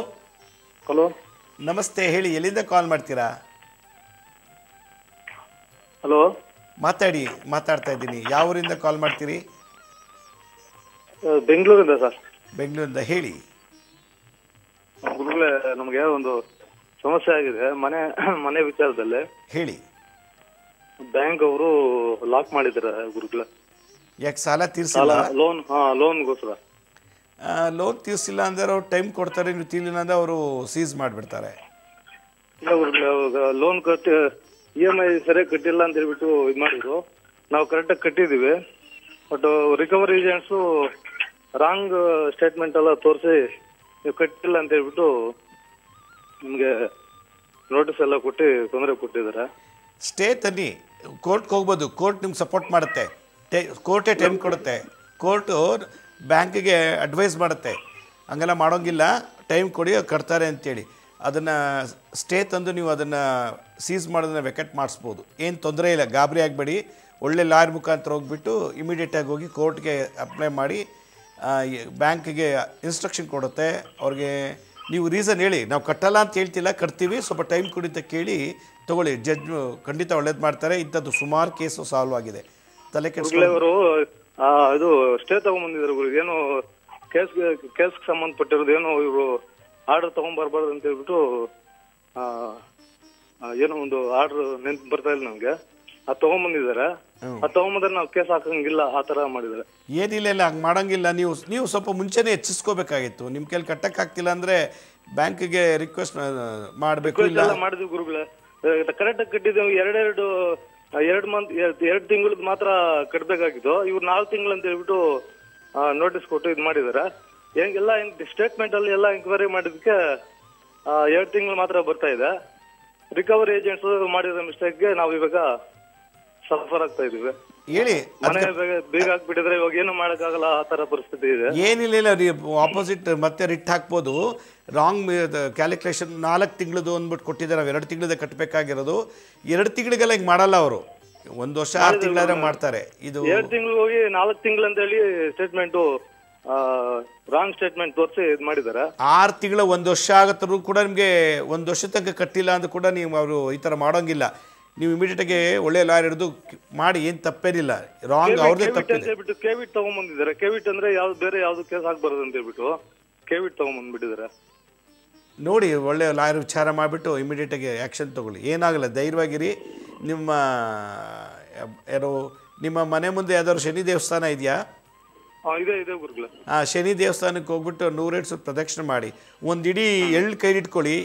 ಹಲೋ, ನಮಸ್ತೆ, ಹೇಳಿ ಎಲ್ಲಿಂದ ಕಾಲ್ ಮಾಡ್ತೀರಾ? ಹಲೋ, ಮಾತಾಡ್ತಾ ಇದ್ದೀನಿ. ಯಾವ ಊರಿಂದ ಕಾಲ್ ಮಾಡ್ತೀರಿ? ಬೆಂಗಳೂರಿಂದ ಸರ್. ಬೆಂಗಳೂರಿಂದ, ಹೇಳಿ. ಗುರುಗಳೇ, ನಮಗೆ ಒಂದು ಸಮಸ್ಯೆ ಆಗಿದೆ ಮನೆ ವಿಚಾರದಲ್ಲಿ. ಹೇಳಿ. ಬ್ಯಾಂಕ್ ಅವರು ಲಾಕ್ ಮಾಡಿದ್ದಾರೆ ಗುರುಗಳೇ. ಯಾಕೆ ಸಾಲ ತೀರಿಸಿಲ್ಲ? ಲೋನ್ಗೋಸ್ಕರ. ಲೋನ್ ತೀರಿಸಿಲ್ಲ ಅಂದರೆ ಅವ್ರು ಟೈಮ್ ಕೊಡ್ತಾರೆ, ನೀವು ತೀರಿಲ್ಲ ಅಂದರೆ ಅವರು ಸೀಸ್ ಮಾಡಿಬಿಡ್ತಾರೆ. ಇಲ್ಲ ಗುರುಗಳೇ, ಲೋನ್ ಕಟ್ಟಿ EMI ಸರಿಯಾಗಿ ಕಟ್ಟಿಲ್ಲ ಅಂತ ಹೇಳ್ಬಿಟ್ಟು ಇದು ಮಾಡಿದ್ರು. ನಾವು ಕರೆಕ್ಟಾಗಿ ಕಟ್ಟಿದ್ದೀವಿ. But recovery agents wrong statement ಎಲ್ಲ ತೋರಿಸಿ ನೀವು ಕಟ್ಟಿಲ್ಲ ಅಂತ ಹೇಳ್ಬಿಟ್ಟು ನಿಮಗೆ ನೋಟಿಸ್ ಎಲ್ಲ ಕೊಟ್ಟು ತೊಂದರೆ ಕೊಟ್ಟಿದ್ದಾರೆ. ಸ್ಟೇ ತನ್ನಿ, ಕೋರ್ಟ್ಗೆ ಹೋಗ್ಬೋದು. ಕೋರ್ಟ್ ನಿಮ್ಗೆ ಸಪೋರ್ಟ್ ಮಾಡುತ್ತೆ. ಕೋರ್ಟೇ ಟೈಮ್ ಕೊಡುತ್ತೆ. ಕೋರ್ಟು ಬ್ಯಾಂಕಿಗೆ ಅಡ್ವೈಸ್ ಮಾಡುತ್ತೆ, ಹಂಗೆಲ್ಲ ಮಾಡೋಂಗಿಲ್ಲ, ಟೈಮ್ ಕೊಡಿ, ಕಟ್ತಾರೆ ಅಂತೇಳಿ. ಅದನ್ನು ಸ್ಟೇ ತಂದು ನೀವು ಅದನ್ನು ಸೀಸ್ ಮಾಡೋದನ್ನ ವೆಕೆಟ್ ಮಾಡಿಸ್ಬೋದು. ಏನು ತೊಂದರೆ ಇಲ್ಲ, ಗಾಬರಿ ಆಗಬೇಡಿ. ಒಳ್ಳೆ ಲಾಯರ್ ಮುಖಾಂತರ ಹೋಗ್ಬಿಟ್ಟು ಇಮಿಡಿಯೇಟಾಗಿ ಹೋಗಿ ಕೋರ್ಟ್ಗೆ ಅಪ್ಲೈ ಮಾಡಿ ಬ್ಯಾಂಕಿಗೆ ಇನ್ಸ್ಟ್ರಕ್ಷನ್ ಕೊಡುತ್ತೆ. ಅವ್ರಿಗೆ ನೀವು ರೀಸನ್ ಹೇಳಿ, ನಾವು ಕಟ್ಟಲ್ಲ ಅಂತ ಹೇಳ್ತಿಲ್ಲ, ಕಟ್ತೀವಿ, ಸ್ವಲ್ಪ ಟೈಮ್ ಕೊಡಿ ಅಂತ ಕೇಳಿ ತೊಗೊಳ್ಳಿ. ಜಡ್ಜ್ ಖಂಡಿತ ಒಳ್ಳೇದು ಮಾಡ್ತಾರೆ. ಇಂಥದ್ದು ಸುಮಾರು ಕೇಸು ಸಾಲ್ವ್ ಆಗಿದೆ. ತಲೆ ಕೆಡಿಸ್ಕೊಂಡು ಇದು ಸ್ಟೇ ತಗೊಂಡ್ಬಂದಿದ್ರು. ಏನು ಕೇಸ್ಗೆ ಸಂಬಂಧಪಟ್ಟಿರೋದು ಏನೋ ಇವರು ಆರ್ಡರ್ ತಗೊಂಡ್ಬರ್ಬಾರ್ದು ಅಂತ ಹೇಳ್ಬಿಟ್ಟು ಏನೋ ಒಂದು ಆರ್ಡರ್ ನೆನ್ಪು ಬರ್ತಾ ಇಲ್ಲ ನಮಗೆ. ಅದ್ ತಗೊಂಬಂದಿದ್ದಾರೆ. ಅದ್ ತಗೊಂಬಂದ್ರೆ ನಾವು ಕೇಸ್ ಹಾಕಂಗಿಲ್ಲ, ಆ ತರ ಮಾಡಿದ್ದಾರೆ. ಏನಿಲ್ಲ ಇಲ್ಲ ಹಂಗೆ ಮಾಡೋಂಗಿಲ್ಲ. ನೀವು ಸ್ವಲ್ಪ ಮುಂಚೆನೇ ಹೆಚ್ಚಿಸ್ಕೋಬೇಕಾಗಿತ್ತು. ನಿಮ್ಮ ಕೈಲಿ ಕಟ್ಟಕ್ಕಾಗ್ತಿಲ್ಲ ಅಂದರೆ ಬ್ಯಾಂಕಿಗೆ ರಿಕ್ವೆಸ್ಟ್ ಮಾಡಬೇಕು. ಇಲ್ಲ ಮಾಡಿದ್ವಿ ಗುರುಗಳೇ, ಕರೆಕ್ಟಾಗಿ ಕಟ್ಟಿದ್ದೇವೆ. ಎರಡು ತಿಂಗಳದ್ದು ಮಾತ್ರ ಕಟ್ಟಬೇಕಾಗಿತ್ತು. ಇವ್ರು 4 ತಿಂಗಳು ಅಂತ ಹೇಳ್ಬಿಟ್ಟು ನೋಟಿಸ್ ಕೊಟ್ಟು ಇದು ಮಾಡಿದ್ದಾರೆ. ಎಲ್ಲ ಸ್ಟೇಟ್ಮೆಂಟ್ ಅಲ್ಲಿ ಎಲ್ಲ ಎಂಕ್ವೈರಿ ಮಾಡಿದಕ್ಕೆ 2 ತಿಂಗಳು ಮಾತ್ರ ಬರ್ತಾ ಇದೆ. ರಿಕವರಿ ಏಜೆಂಟ್ಸ್ ಮಾಡಿರೋ ಮಿಸ್ಟೇಕ್ಗೆ ನಾವು ಇವಾಗ ಸಫರ್ ಆಗ್ತಾ ಇದೀವಿ. ಹೇಳಿ, ಮನೆ ಬೇಗ ಹಾಕ್ಬಿಟ್ಟಿದ್ರೆ ಇವಾಗ ಏನು ಮಾಡಕ್ಕಾಗಲ್ಲ, ಆ ತರ ಪರಿಸ್ಥಿತಿ ಇದೆ. ಏನಿಲ್ಲ ಆಪೋಸಿಟ್ ಮತ್ತೆ ರಿಟ್ ಹಾಕ್ಬೋದು. ರಾಂಗ್ ಕ್ಯಾಲ್ಕುಲೇಷನ್ 4 ತಿಂಗಳದು ಅಂದ್ಬಿಟ್ಟು ಕೊಟ್ಟಿದ್ದಾರೆ. ನಾವು 2 ತಿಂಗಳದ ಕಟ್ಟಬೇಕಾಗಿರೋದು. 2 ತಿಂಗಳಿಗೆಲ್ಲ ಹಿಂಗೆ ಮಾಡಲ್ಲ ಅವರು. 1 ವರ್ಷ 6 ತಿಂಗಳಾದ್ರೆ ಮಾಡ್ತಾರೆ. ಇದು 2 ತಿಂಗಳು ಹೋಗಿ 4 ತಿಂಗಳು ಅಂತ ಹೇಳಿ ಸ್ಟೇಟ್ಮೆಂಟ್ ರಾಂಗ್ ಸ್ಟೇಟ್ಮೆಂಟ್ ತೋರಿಸಿ ಇದು ಮಾಡಿದ್ದಾರೆ. 6 ತಿಂಗಳ 1 ವರ್ಷ ಆಗತ್ತರೂ ಕೂಡ ನಿಮಗೆ 1 ವರ್ಷ ತನಕ ಕಟ್ಟಿಲ್ಲ ಅಂತ ಕೂಡ ನೀವು ಅವರು ಈ ಥರ ಮಾಡೋಂಗಿಲ್ಲ. ನೀವು ಇಮಿಡಿಯೇಟಾಗಿ ಒಳ್ಳೆ ಲಾಯರ್ ಹಿಡಿದು ಮಾಡಿ, ಏನು ತಪ್ಪೇನಿಲ್ಲ. ರಾಂಗ್ ಅವ್ರದೇ ತಪ್ಪಿದೆ. ಕೆವಿಟ್ ತಗೊಂಡ್ಬಂದಿದ್ದಾರೆ. ಕೆವಿಟ್ ಅಂದ್ರೆ ಯಾವ್ದು ಬೇರೆ ಯಾವ್ದು ಕೇಸ್ ಆಗ್ಬಾರ್ದು ಅಂತ ಹೇಳ್ಬಿಟ್ಟು ಕೆವಿಟ್ ತಗೊಂಡ್ಬಂದ್ಬಿಟ್ಟಿದ್ದಾರೆ. ನೋಡಿ, ಒಳ್ಳೆ ಲಾಯರ್ ವಿಚಾರ ಮಾಡಿಬಿಟ್ಟು ಇಮಿಡಿಯೇಟಾಗಿ ಆ್ಯಕ್ಷನ್ ತೊಗೊಳ್ಳಿ. ಏನಾಗಲ್ಲ, ಧೈರ್ಯವಾಗಿರಿ. ನಿಮ್ಮ ಮನೆ ಮುಂದೆ ಯಾವ್ದಾದ್ರು ಶನಿ ದೇವಸ್ಥಾನ ಇದೆಯಾ? ಇದೆ ಗುರುಗಳೇ. ಶನಿ ದೇವಸ್ಥಾನಕ್ಕೆ ಹೋಗ್ಬಿಟ್ಟು 108 ಸುತ್ತು ಪ್ರದಕ್ಷಿಣೆ ಮಾಡಿ. ಒಂದು ಇಡೀ ಎಳ್ಳು ಕೈ ಇಟ್ಕೊಳ್ಳಿ.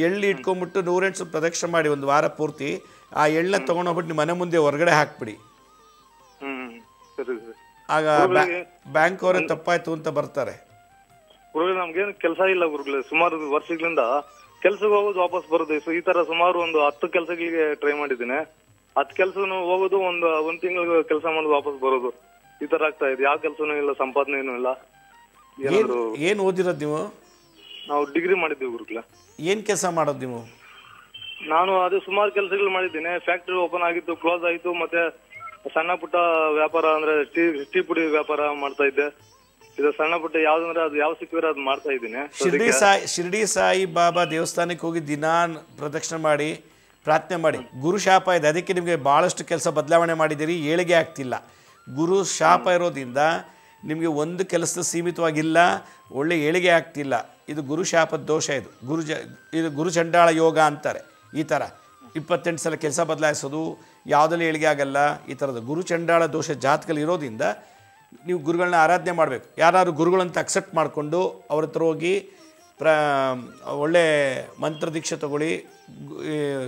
ಎಳ್ಳು ಇಟ್ಕೊಂಡ್ಬಿಟ್ಟು 108 ಸುತ್ತು ಪ್ರದಕ್ಷಿಣೆ ಮಾಡಿ 1 ವಾರ ಪೂರ್ತಿ. ಆ ಎಳ್ಳನ್ನ ತೊಗೊಂಡೋಗ್ಬಿಟ್ಟು ನಿಮ್ಮ ಮನೆ ಮುಂದೆ ಹೊರಗಡೆ ಹಾಕ್ಬಿಡಿ. ಆಗ ಬ್ಯಾಂಕ್ ಅವರೇ ತಪ್ಪಾಯ್ತು ಅಂತ ಬರ್ತಾರೆ. ಗುರುಗಳೇ, ನಮ್ಗೇನು ಕೆಲಸ ಇಲ್ಲ ಗುರುಗಳೇ. ಸುಮಾರು ವರ್ಷಗಳಿಂದ ಕೆಲ್ಸಕ್ಕೆ ಹೋಗೋದು, ವಾಪಸ್ ಬರೋದು. ಈ ತರ ಸುಮಾರು ಒಂದು 10 ಕೆಲಸಗಳಿಗೆ ಟ್ರೈ ಮಾಡಿದ್ದೀನಿ. 10 ಕೆಲಸನು ಹೋಗೋದು, ಒಂದ್ ತಿಂಗಳು ಕೆಲಸ ಮಾಡೋದು, ವಾಪಸ್ ಬರೋದು. ಈ ತರ ಆಗ್ತಾ ಇದೆ. ಯಾವ ಕೆಲಸನೂ ಇಲ್ಲ, ಸಂಪಾದನೆನೂ ಇಲ್ಲ. ಏನು ಓದಿರೋದು ನೀವು? ನಾವು ಡಿಗ್ರಿ ಮಾಡಿದ್ದೀವಿ ಗುರುಗಳೇ. ಏನು ಕೆಲಸ ಮಾಡೋದು ನೀವು? ನಾನು ಅದೇ ಸುಮಾರು ಕೆಲಸಗಳು ಮಾಡಿದ್ದೀನಿ. ಫ್ಯಾಕ್ಟ್ರಿ ಓಪನ್ ಆಗಿತ್ತು, ಕ್ಲೋಸ್ ಆಯ್ತು. ಮತ್ತೆ ಸಣ್ಣ ಪುಟ್ಟ ವ್ಯಾಪಾರ ಅಂದ್ರೆ ಟೀ ಪುಡಿ ವ್ಯಾಪಾರ ಮಾಡ್ತಾ ಇದ್ದೆ. ಇದು ಸಣ್ಣ ಪುಟ್ಟ ಯಾವ್ದಂದ್ರೆ ಅದು ಯಾವ ಸಿಕ್ಕಿದ್ರೆ ಅದು ಮಾಡ್ತಾ ಇದ್ದೀನಿ. ಶಿರ್ಡಿ ಸಾಯಿ ಬಾಬಾ ದೇವಸ್ಥಾನಕ್ಕೆ ಹೋಗಿ ದಿನಾ ಪ್ರದಕ್ಷಿಣೆ ಮಾಡಿ ಪ್ರಾರ್ಥನೆ ಮಾಡಿ. ಗುರು ಶಾಪ ಇದೆ, ಅದಕ್ಕೆ ನಿಮಗೆ ಭಾಳಷ್ಟು ಕೆಲಸ ಬದಲಾವಣೆ ಮಾಡಿದ್ದೀರಿ, ಏಳಿಗೆ ಆಗ್ತಿಲ್ಲ. ಗುರು ಶಾಪ ಇರೋದ್ರಿಂದ ನಿಮಗೆ ಒಂದು ಕೆಲಸದ ಸೀಮಿತವಾಗಿಲ್ಲ, ಒಳ್ಳೆ ಏಳಿಗೆ ಆಗ್ತಿಲ್ಲ. ಇದು ಗುರು ಶಾಪದ ದೋಷ. ಇದು ಗುರುಚಂಡಾಳ ಯೋಗ ಅಂತಾರೆ. ಈ ಥರ 28 ಸಲ ಕೆಲಸ ಬದಲಾಯಿಸೋದು, ಯಾವುದರಲ್ಲಿ ಏಳಿಗೆ ಆಗಲ್ಲ. ಈ ಥರದ ಗುರುಚಂಡಾಳ ದೋಷ ಜಾತಕಲ್ಲಿ ಇರೋದ್ರಿಂದ ನೀವು ಗುರುಗಳನ್ನ ಆರಾಧನೆ ಮಾಡಬೇಕು. ಯಾರು ಗುರುಗಳಂತ ಅಕ್ಸೆಪ್ಟ್ ಮಾಡಿಕೊಂಡು ಅವ್ರ ಹತ್ರ ಹೋಗಿ ಒಳ್ಳೆ ಮಂತ್ರ ದೀಕ್ಷೆ ತಗೊಳ್ಳಿ.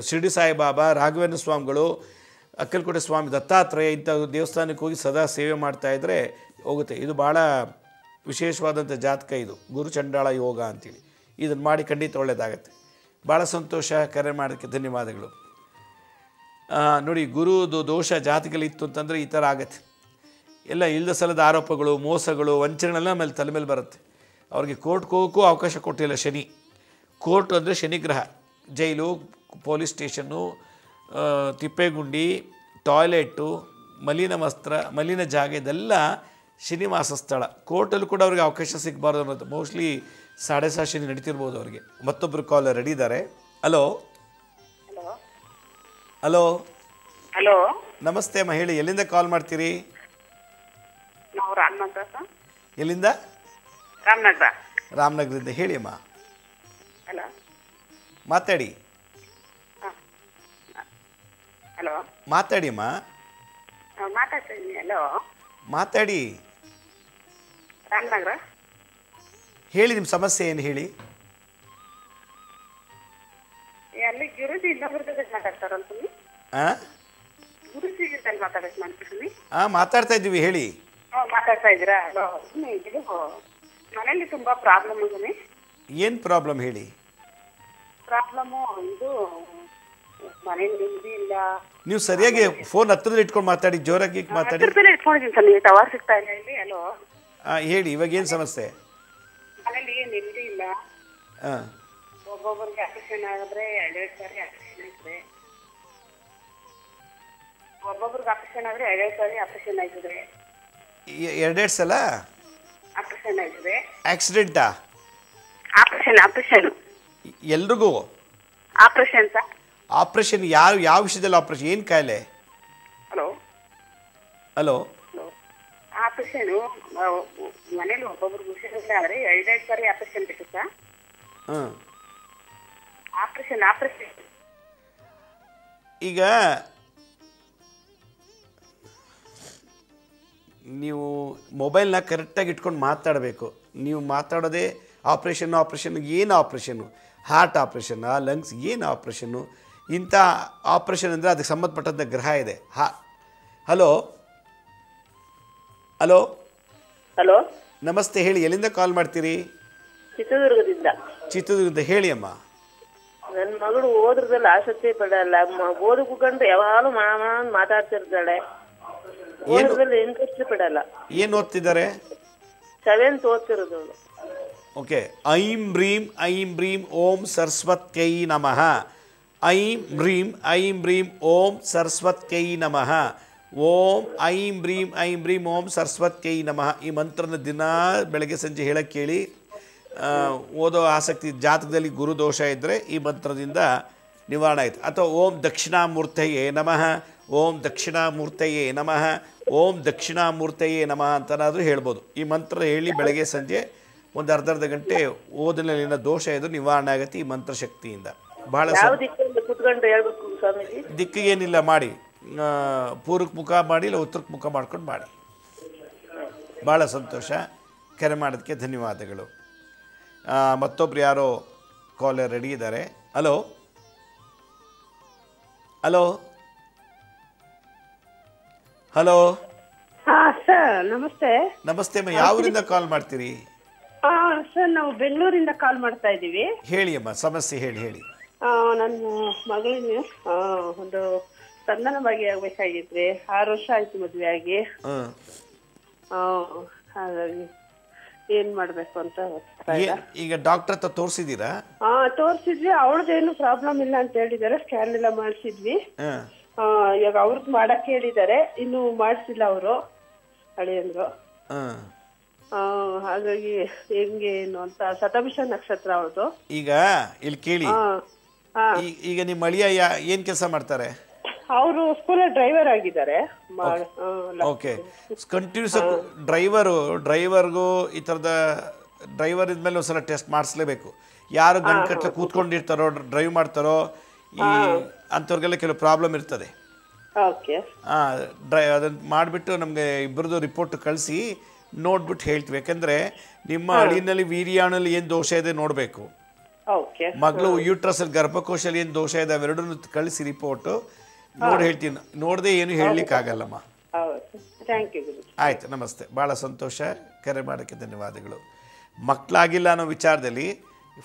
ಶಿರ್ಡಿ ಸಾಯಿಬಾಬಾ, ರಾಘವೇಂದ್ರ ಸ್ವಾಮಿಗಳು, ಅಕ್ಕಲಕೋಟೆ ಸ್ವಾಮಿ ದತ್ತಾತ್ರೇಯ ಇಂಥ ದೇವಸ್ಥಾನಕ್ಕೆ ಹೋಗಿ ಸದಾ ಸೇವೆ ಮಾಡ್ತಾಯಿದ್ರೆ ಹೋಗುತ್ತೆ. ಇದು ಭಾಳ ವಿಶೇಷವಾದಂಥ ಜಾತಕ. ಇದು ಗುರುಚಂಡಾಳ ಯೋಗ ಅಂತೇಳಿ. ಇದನ್ನು ಮಾಡಿ ಖಂಡಿತ ಒಳ್ಳೆಯದಾಗತ್ತೆ. ಭಾಳ ಸಂತೋಷ. ಕರೆ ಮಾಡೋಕ್ಕೆ ಧನ್ಯವಾದಗಳು. ನೋಡಿ, ಗುರುದು ದೋಷ ಜಾತಕದಲ್ಲಿ ಇತ್ತು ಅಂತಂದರೆ ಈ ಥರ ಆಗತ್ತೆ. ಎಲ್ಲ ಇಲ್ಲದ ಸಲದ ಆರೋಪಗಳು, ಮೋಸಗಳು, ವಂಚನೆಗಳೆಲ್ಲ ಮೇಲೆ ತಲೆ ಮೇಲೆ ಬರುತ್ತೆ. ಅವ್ರಿಗೆ ಕೋರ್ಟ್ಗೆ ಹೋಗೋಕ್ಕೂ ಅವಕಾಶ ಕೊಟ್ಟಿಲ್ಲ ಶನಿ. ಕೋರ್ಟ್ ಅಂದರೆ ಶನಿಗ್ರಹ. ಜೈಲು, ಪೊಲೀಸ್ ಸ್ಟೇಷನ್ನು, ತಿಪ್ಪೇಗುಂಡಿ, ಟಾಯ್ಲೆಟು, ಮಲಿನ ವಸ್ತ್ರ, ಮಲಿನ ಜಾಗ, ಇದೆಲ್ಲ ಶನಿವಾಸ ಸ್ಥಳ. ಕೋರ್ಟಲ್ಲೂ ಕೂಡ ಅವ್ರಿಗೆ ಅವಕಾಶ ಸಿಗಬಾರ್ದು ಅನ್ನೋದು. ಮೋಸ್ಟ್ಲಿ 7.5 ಶನಿ ನಡೀತಿರ್ಬೋದು ಅವ್ರಿಗೆ. ಮತ್ತೊಬ್ಬರು ಕಾಲ್ ರೆಡಿ ಇದ್ದಾರೆ. ಹಲೋ ಹಲೋ ಹಲೋ, ನಮಸ್ತೆ ಅಮ್ಮ, ಹೇಳಿ. ಎಲ್ಲಿಂದ ಕಾಲ್ ಮಾಡ್ತೀರಿ? ನಾವು ರಾಮನಗರ ಸರ್. ಎಲ್ಲಿಂದ? ರಾಮನಗರ. ರಾಮನಗರದಿಂದ. ಹೇಳಿ ಅಮ್ಮ, ಹಲೋ, ಮಾತಾಡಿ. ಹಲೋ, ಮಾತಾಡಿ ಅಮ್ಮ, ಮಾತಾಡ್ತೀನಿ. ಹಲೋ, ಮಾತಾಡಿ. ರಾಮನಗರ. ಹೇಳಿ, ನಿಮ್ಮ ಸಮಸ್ಯೆ ಏನು ಹೇಳಿ. ಅಲ್ಲಿ ಗುರುಜಿ ಇನ್ನೊಬ್ರ ಮಾತಾಡ್ತಾರಂತ. ಗುರುಜಿ ಮಾತಾಡಕ್ ಮಾಡ್ತಿದ್ದೀನಿ. ಮಾತಾಡ್ತಾ ಇದ್ದೀವಿ, ಹೇಳಿ. ಮಾತಾಡ್ತಾ ಇದ್ದೀರಾ? ಹಲೋ, ಇದು ಮನೇಲಿ ತುಂಬಾ ಪ್ರಾಬ್ಲಮ್ ಇದೆ. ಏನು ಪ್ರಾಬ್ಲಮ್ ಹೇಳಿ. ಪ್ರಾಬ್ಲಮ್ಮು ಇದು ಮನೇಲಿ ನಿಮ್ದಿ ಇಲ್ಲ. ನೀವು ಸರಿಯಾಗಿ ಫೋನ್ ಹತ್ರದಲ್ಲಿ ಇಟ್ಕೊಂಡು ಮಾತಾಡಿ, ಜೋರಾಗಿ ಮಾತಾಡಿ. ಇಟ್ಕೊಂಡಿದ್ದೀನಿ ಸರ್, ನೀವು ಟವರ್ ಸಿಗ್ತಾ ಇಲ್ಲ ಇಲ್ಲಿ. ಹಲೋ, ಹೇಳಿ, ಇವಾಗ ಏನು ಸಮಸ್ಯೆ? ಮನೇಲಿ ನಿಮ್ದಿ ಇಲ್ಲ. ಒಬ್ಬೊಬ್ಬರಿಗೆ ಆಪರೇಷನ್ ಆಗಿದ್ರೆ 2 ಸಾರಿ ಆಪರೇಷನ್ ಆಗಿದೆ. ಒಬ್ಬೊಬ್ರಿಗೆ ಆಪರೇಷನ್ ಆದ್ರೆ 2 ಸಾರಿ ಆಪರೇಷನ್ ಆಗಿದೆ. 2 ಸಲ ಆಪರೇಷನ್ ಆಗಿದೆ. ಆಕ್ಸಿಡೆಂಟಾ? ಆಪರೇಷನ್ ಎಲ್ರಿಗೂ ಆಪರೇಷನ್ ಸರ್. ಆಪರೇಷನ್ ಯಾವ ವಿಷಯದಲ್ಲಿ ಆಪರೇಷನ್? ಏನು ಕಾಯಿಲೆ? ಹಲೋ ಹಲೋ ಆಪರೇಷನ್ ಮನೇಲಿ ಒಬ್ಬೊಬ್ರಿಗೆ ಹುಷಾರಿಲ್ಲ ಆದ್ರೆ 2 ಸಾರಿ ಆಪರೇಷನ್ ಬೇಕು ಸರ್. ಆಪರೇಷನ್ ಈಗ ನೀವು ಮೊಬೈಲ್ನ ಕರೆಕ್ಟಾಗಿ ಇಟ್ಕೊಂಡು ಮಾತಾಡಬೇಕು. ನೀವು ಮಾತಾಡೋದೇ ಆಪ್ರೇಷನ್ ಏನು ಆಪ್ರೇಷನ್ನು, ಹಾರ್ಟ್ ಆಪ್ರೇಷನ್ನ, ಲಂಗ್ಸ್ ಏನು ಆಪ್ರೇಷನ್ನು, ಇಂಥ ಆಪ್ರೇಷನ್ ಅಂದರೆ ಅದಕ್ಕೆ ಸಂಬಂಧಪಟ್ಟಂಥ ಗ್ರಹ ಇದೆ. ಹಲೋ ಹಲೋ ಹಲೋ, ನಮಸ್ತೆ, ಹೇಳಿ, ಎಲ್ಲಿಂದ ಕಾಲ್ ಮಾಡ್ತೀರಿ? ಚಿತ್ರದುರ್ಗದಿಂದ. ಚಿತ್ರದುರ್ಗದಿಂದ, ಹೇಳಿ ಅಮ್ಮ. ನನ್ನ ಮಗಳು ಓದ್ರದಲ್ಲಿ ಆಸಕ್ತಿ ಪಡಲ್ಲ. ಓದು ಕುತ್ಕೊಂಡು ಯಾವಾಗಲೂ ಮಾತಾಡ್ತಿರ್ತಾಳೆ. ಓದ್ರದಲ್ಲಿ ಇಂಟ್ರೆಸ್ಟ್ ಪಡಲ್ಲ. ಏನು ಓದ್ತಿದ್ದಾರೆ? 7th ಓದ್ತಿರೋದು ಅವಳು. ಓಕೆ. ಐಂ ಬ್ರೀಂ ಓಂ ಸರಸ್ವತ್ಯೈ ನಮಃ. ಐಂ ಬ್ರೀಂ ಓಂ ಸರಸ್ವತ್ಯೈ ನಮಃ. ಓಂ ಐಂ ಬ್ರೀಂ ಓಂ ಸರಸ್ವತ್ಯೈ ನಮಃ. ಈ ಮಂತ್ರನ ದಿನ ಬೆಳಗ್ಗೆ ಸಂಜೆ ಹೇಳಕ್ಕೆ ಕೇಳಿ. ಓದೋ ಆಸಕ್ತಿ, ಜಾತಕದಲ್ಲಿ ಗುರುದೋಷ ಇದ್ದರೆ ಈ ಮಂತ್ರದಿಂದ ನಿವಾರಣೆ ಆಯಿತು. ಅಥವಾ ಓಂ ದಕ್ಷಿಣಾಮೂರ್ತಯೇ ನಮಃ, ಓಂ ದಕ್ಷಿಣಾಮೂರ್ತಯೇ ನಮಃ, ಓಂ ದಕ್ಷಿಣಾಮೂರ್ತಯೇ ನಮಃ ಅಂತನಾದರೂ ಹೇಳ್ಬೋದು. ಈ ಮಂತ್ರ ಹೇಳಿ ಬೆಳಗ್ಗೆ ಸಂಜೆ ಒಂದು ಅರ್ಧ ಗಂಟೆ ಓದಿನಲ್ಲಿನ ದೋಷ ಇದು ನಿವಾರಣೆ ಆಗುತ್ತೆ ಈ ಮಂತ್ರಶಕ್ತಿಯಿಂದ. ಭಾಳ ದಿಕ್ಕಿಗೇನಿಲ್ಲ, ಮಾಡಿ, ಪೂರ್ವಕ್ಕೆ ಮುಖ ಮಾಡಿ ಇಲ್ಲ ಉತ್ತರಕ್ಕೆ ಮುಖ ಮಾಡ್ಕೊಂಡು ಮಾಡಿ. ಭಾಳ ಸಂತೋಷ, ಕರೆ ಮಾಡೋದಕ್ಕೆ ಧನ್ಯವಾದಗಳು. ಮತ್ತೊಬ್ರು ಯಾರೋ ಕಾಲರ್ ರೆಡಿ ಇದ್ದಾರೆ. Hello hello hello. ಸರ್ ನಮಸ್ತೆ. ನಮಸ್ತೆ ಅಮ್ಮ, ಯಾವೂರಿಂದ ಕಾಲ್ ಮಾಡ್ತೀರಿ? ಸರ್ ನಾವು ಬೆಂಗಳೂರಿಂದ ಕಾಲ್ ಮಾಡ್ತಾ ಇದ್ದೀವಿ. ಹೇಳಿ ಅಮ್ಮ, ಸಮಸ್ಯೆ ಹೇಳಿ. ನನ್ನ ಮಗಳಿಗೆ ಒಂದು ಸಂಧಾನ ಭಾಗಿ ಆಗ್ಬೇಕಾಗಿದ್ರಿ. 6 ವರ್ಷ ಆಯ್ತು ಮದ್ವೆ ಆಗಿ. ಹಾಗಾಗಿ ಏನ್ ಮಾಡ್ಬೇಕು ಅಂತ ಈಗ ಡಾಕ್ಟರ್ ಹತ್ರ ತೋರಿಸಿದ್ದೀರಾ? ತೋರಿಸಿದ್ವಿ. ಅವಳದೇನು ಪ್ರಾಬ್ಲಮ್ ಇಲ್ಲ ಅಂತ ಹೇಳಿದಾರೆ. ಸ್ಕ್ಯಾನ್ ಎಲ್ಲ ಮಾಡಿಸಿದ್ವಿ. ಇವಾಗ ಅವ್ರದ್ದು ಮಾಡಕ್ ಹೇಳಿದ್ದಾರೆ, ಇನ್ನು ಮಾಡಿಸಿಲ್ಲ ಅವರು ಹಳೆಯಂದ್ರು. ಹಾಗಾಗಿ ಹೆಂಗೆ ಏನು ಅಂತ. ಶತಭಿಷ ನಕ್ಷತ್ರ ಅವ್ರದ್ದು. ಈಗ ಇಲ್ಲಿ ಕೇಳಿ, ಈಗ ನಿಮ್ಮ ಅಳಿಯ ಏನ್ ಕೆಲಸ ಮಾಡ್ತಾರೆ? ಅವರು ಸ್ಕೂಲಲ್ಲಿ ಡ್ರೈವರ್ ಆಗಿದ್ದಾರೆ. ಓಕೆ. ಕಂಟಿನ್ಯೂಸ್ ಡ್ರೈವರ್ಗೂ ಈ ಥರದ ಡ್ರೈವರ್ ಇದ್ಮೇಲೆ ಒಂದ್ಸಲ ಟೆಸ್ಟ್ ಮಾಡಿಸ್ಲೇಬೇಕು. ಯಾರು ಗಂಟು ಕೂತ್ಕೊಂಡಿರ್ತಾರೋ, ಡ್ರೈವ್ ಮಾಡ್ತಾರೋ, ಈ ಅಂಥವ್ರಿಗೆಲ್ಲ ಕೆಲವು ಪ್ರಾಬ್ಲಮ್ ಇರ್ತದೆ. ಅದನ್ನು ಮಾಡಿಬಿಟ್ಟು ನಮಗೆ ಇಬ್ಬರದು ರಿಪೋರ್ಟ್ ಕಳಿಸಿ ನೋಡ್ಬಿಟ್ಟು ಹೇಳ್ತೀವಿ. ಯಾಕೆಂದರೆ ನಿಮ್ಮ ಅಳಿನಲ್ಲಿ ವೀರ್ಯಾಣಲ್ಲಿ ಏನು ದೋಷ ಇದೆ ನೋಡಬೇಕು. ಮಗಳು ಯೂಟ್ರಸಲ್ಲಿ ಗರ್ಭಕೋಶಲ್ಲಿ ಏನು ದೋಷ ಇದೆ ಅವೆರಡನ್ನು ಕಳಿಸಿ ರಿಪೋರ್ಟು ನೋಡಿ ಹೇಳ್ತೀನಿ. ನೋಡದೆ ಏನು ಹೇಳಲಿಕ್ಕಾಗಲ್ಲಮ್ಮ. ಆಯ್ತು, ನಮಸ್ತೆ, ಭಾಳ ಸಂತೋಷ, ಕರೆ ಮಾಡೋಕ್ಕೆ ಧನ್ಯವಾದಗಳು. ಮಕ್ಕಳಾಗಿಲ್ಲ ಅನ್ನೋ ವಿಚಾರದಲ್ಲಿ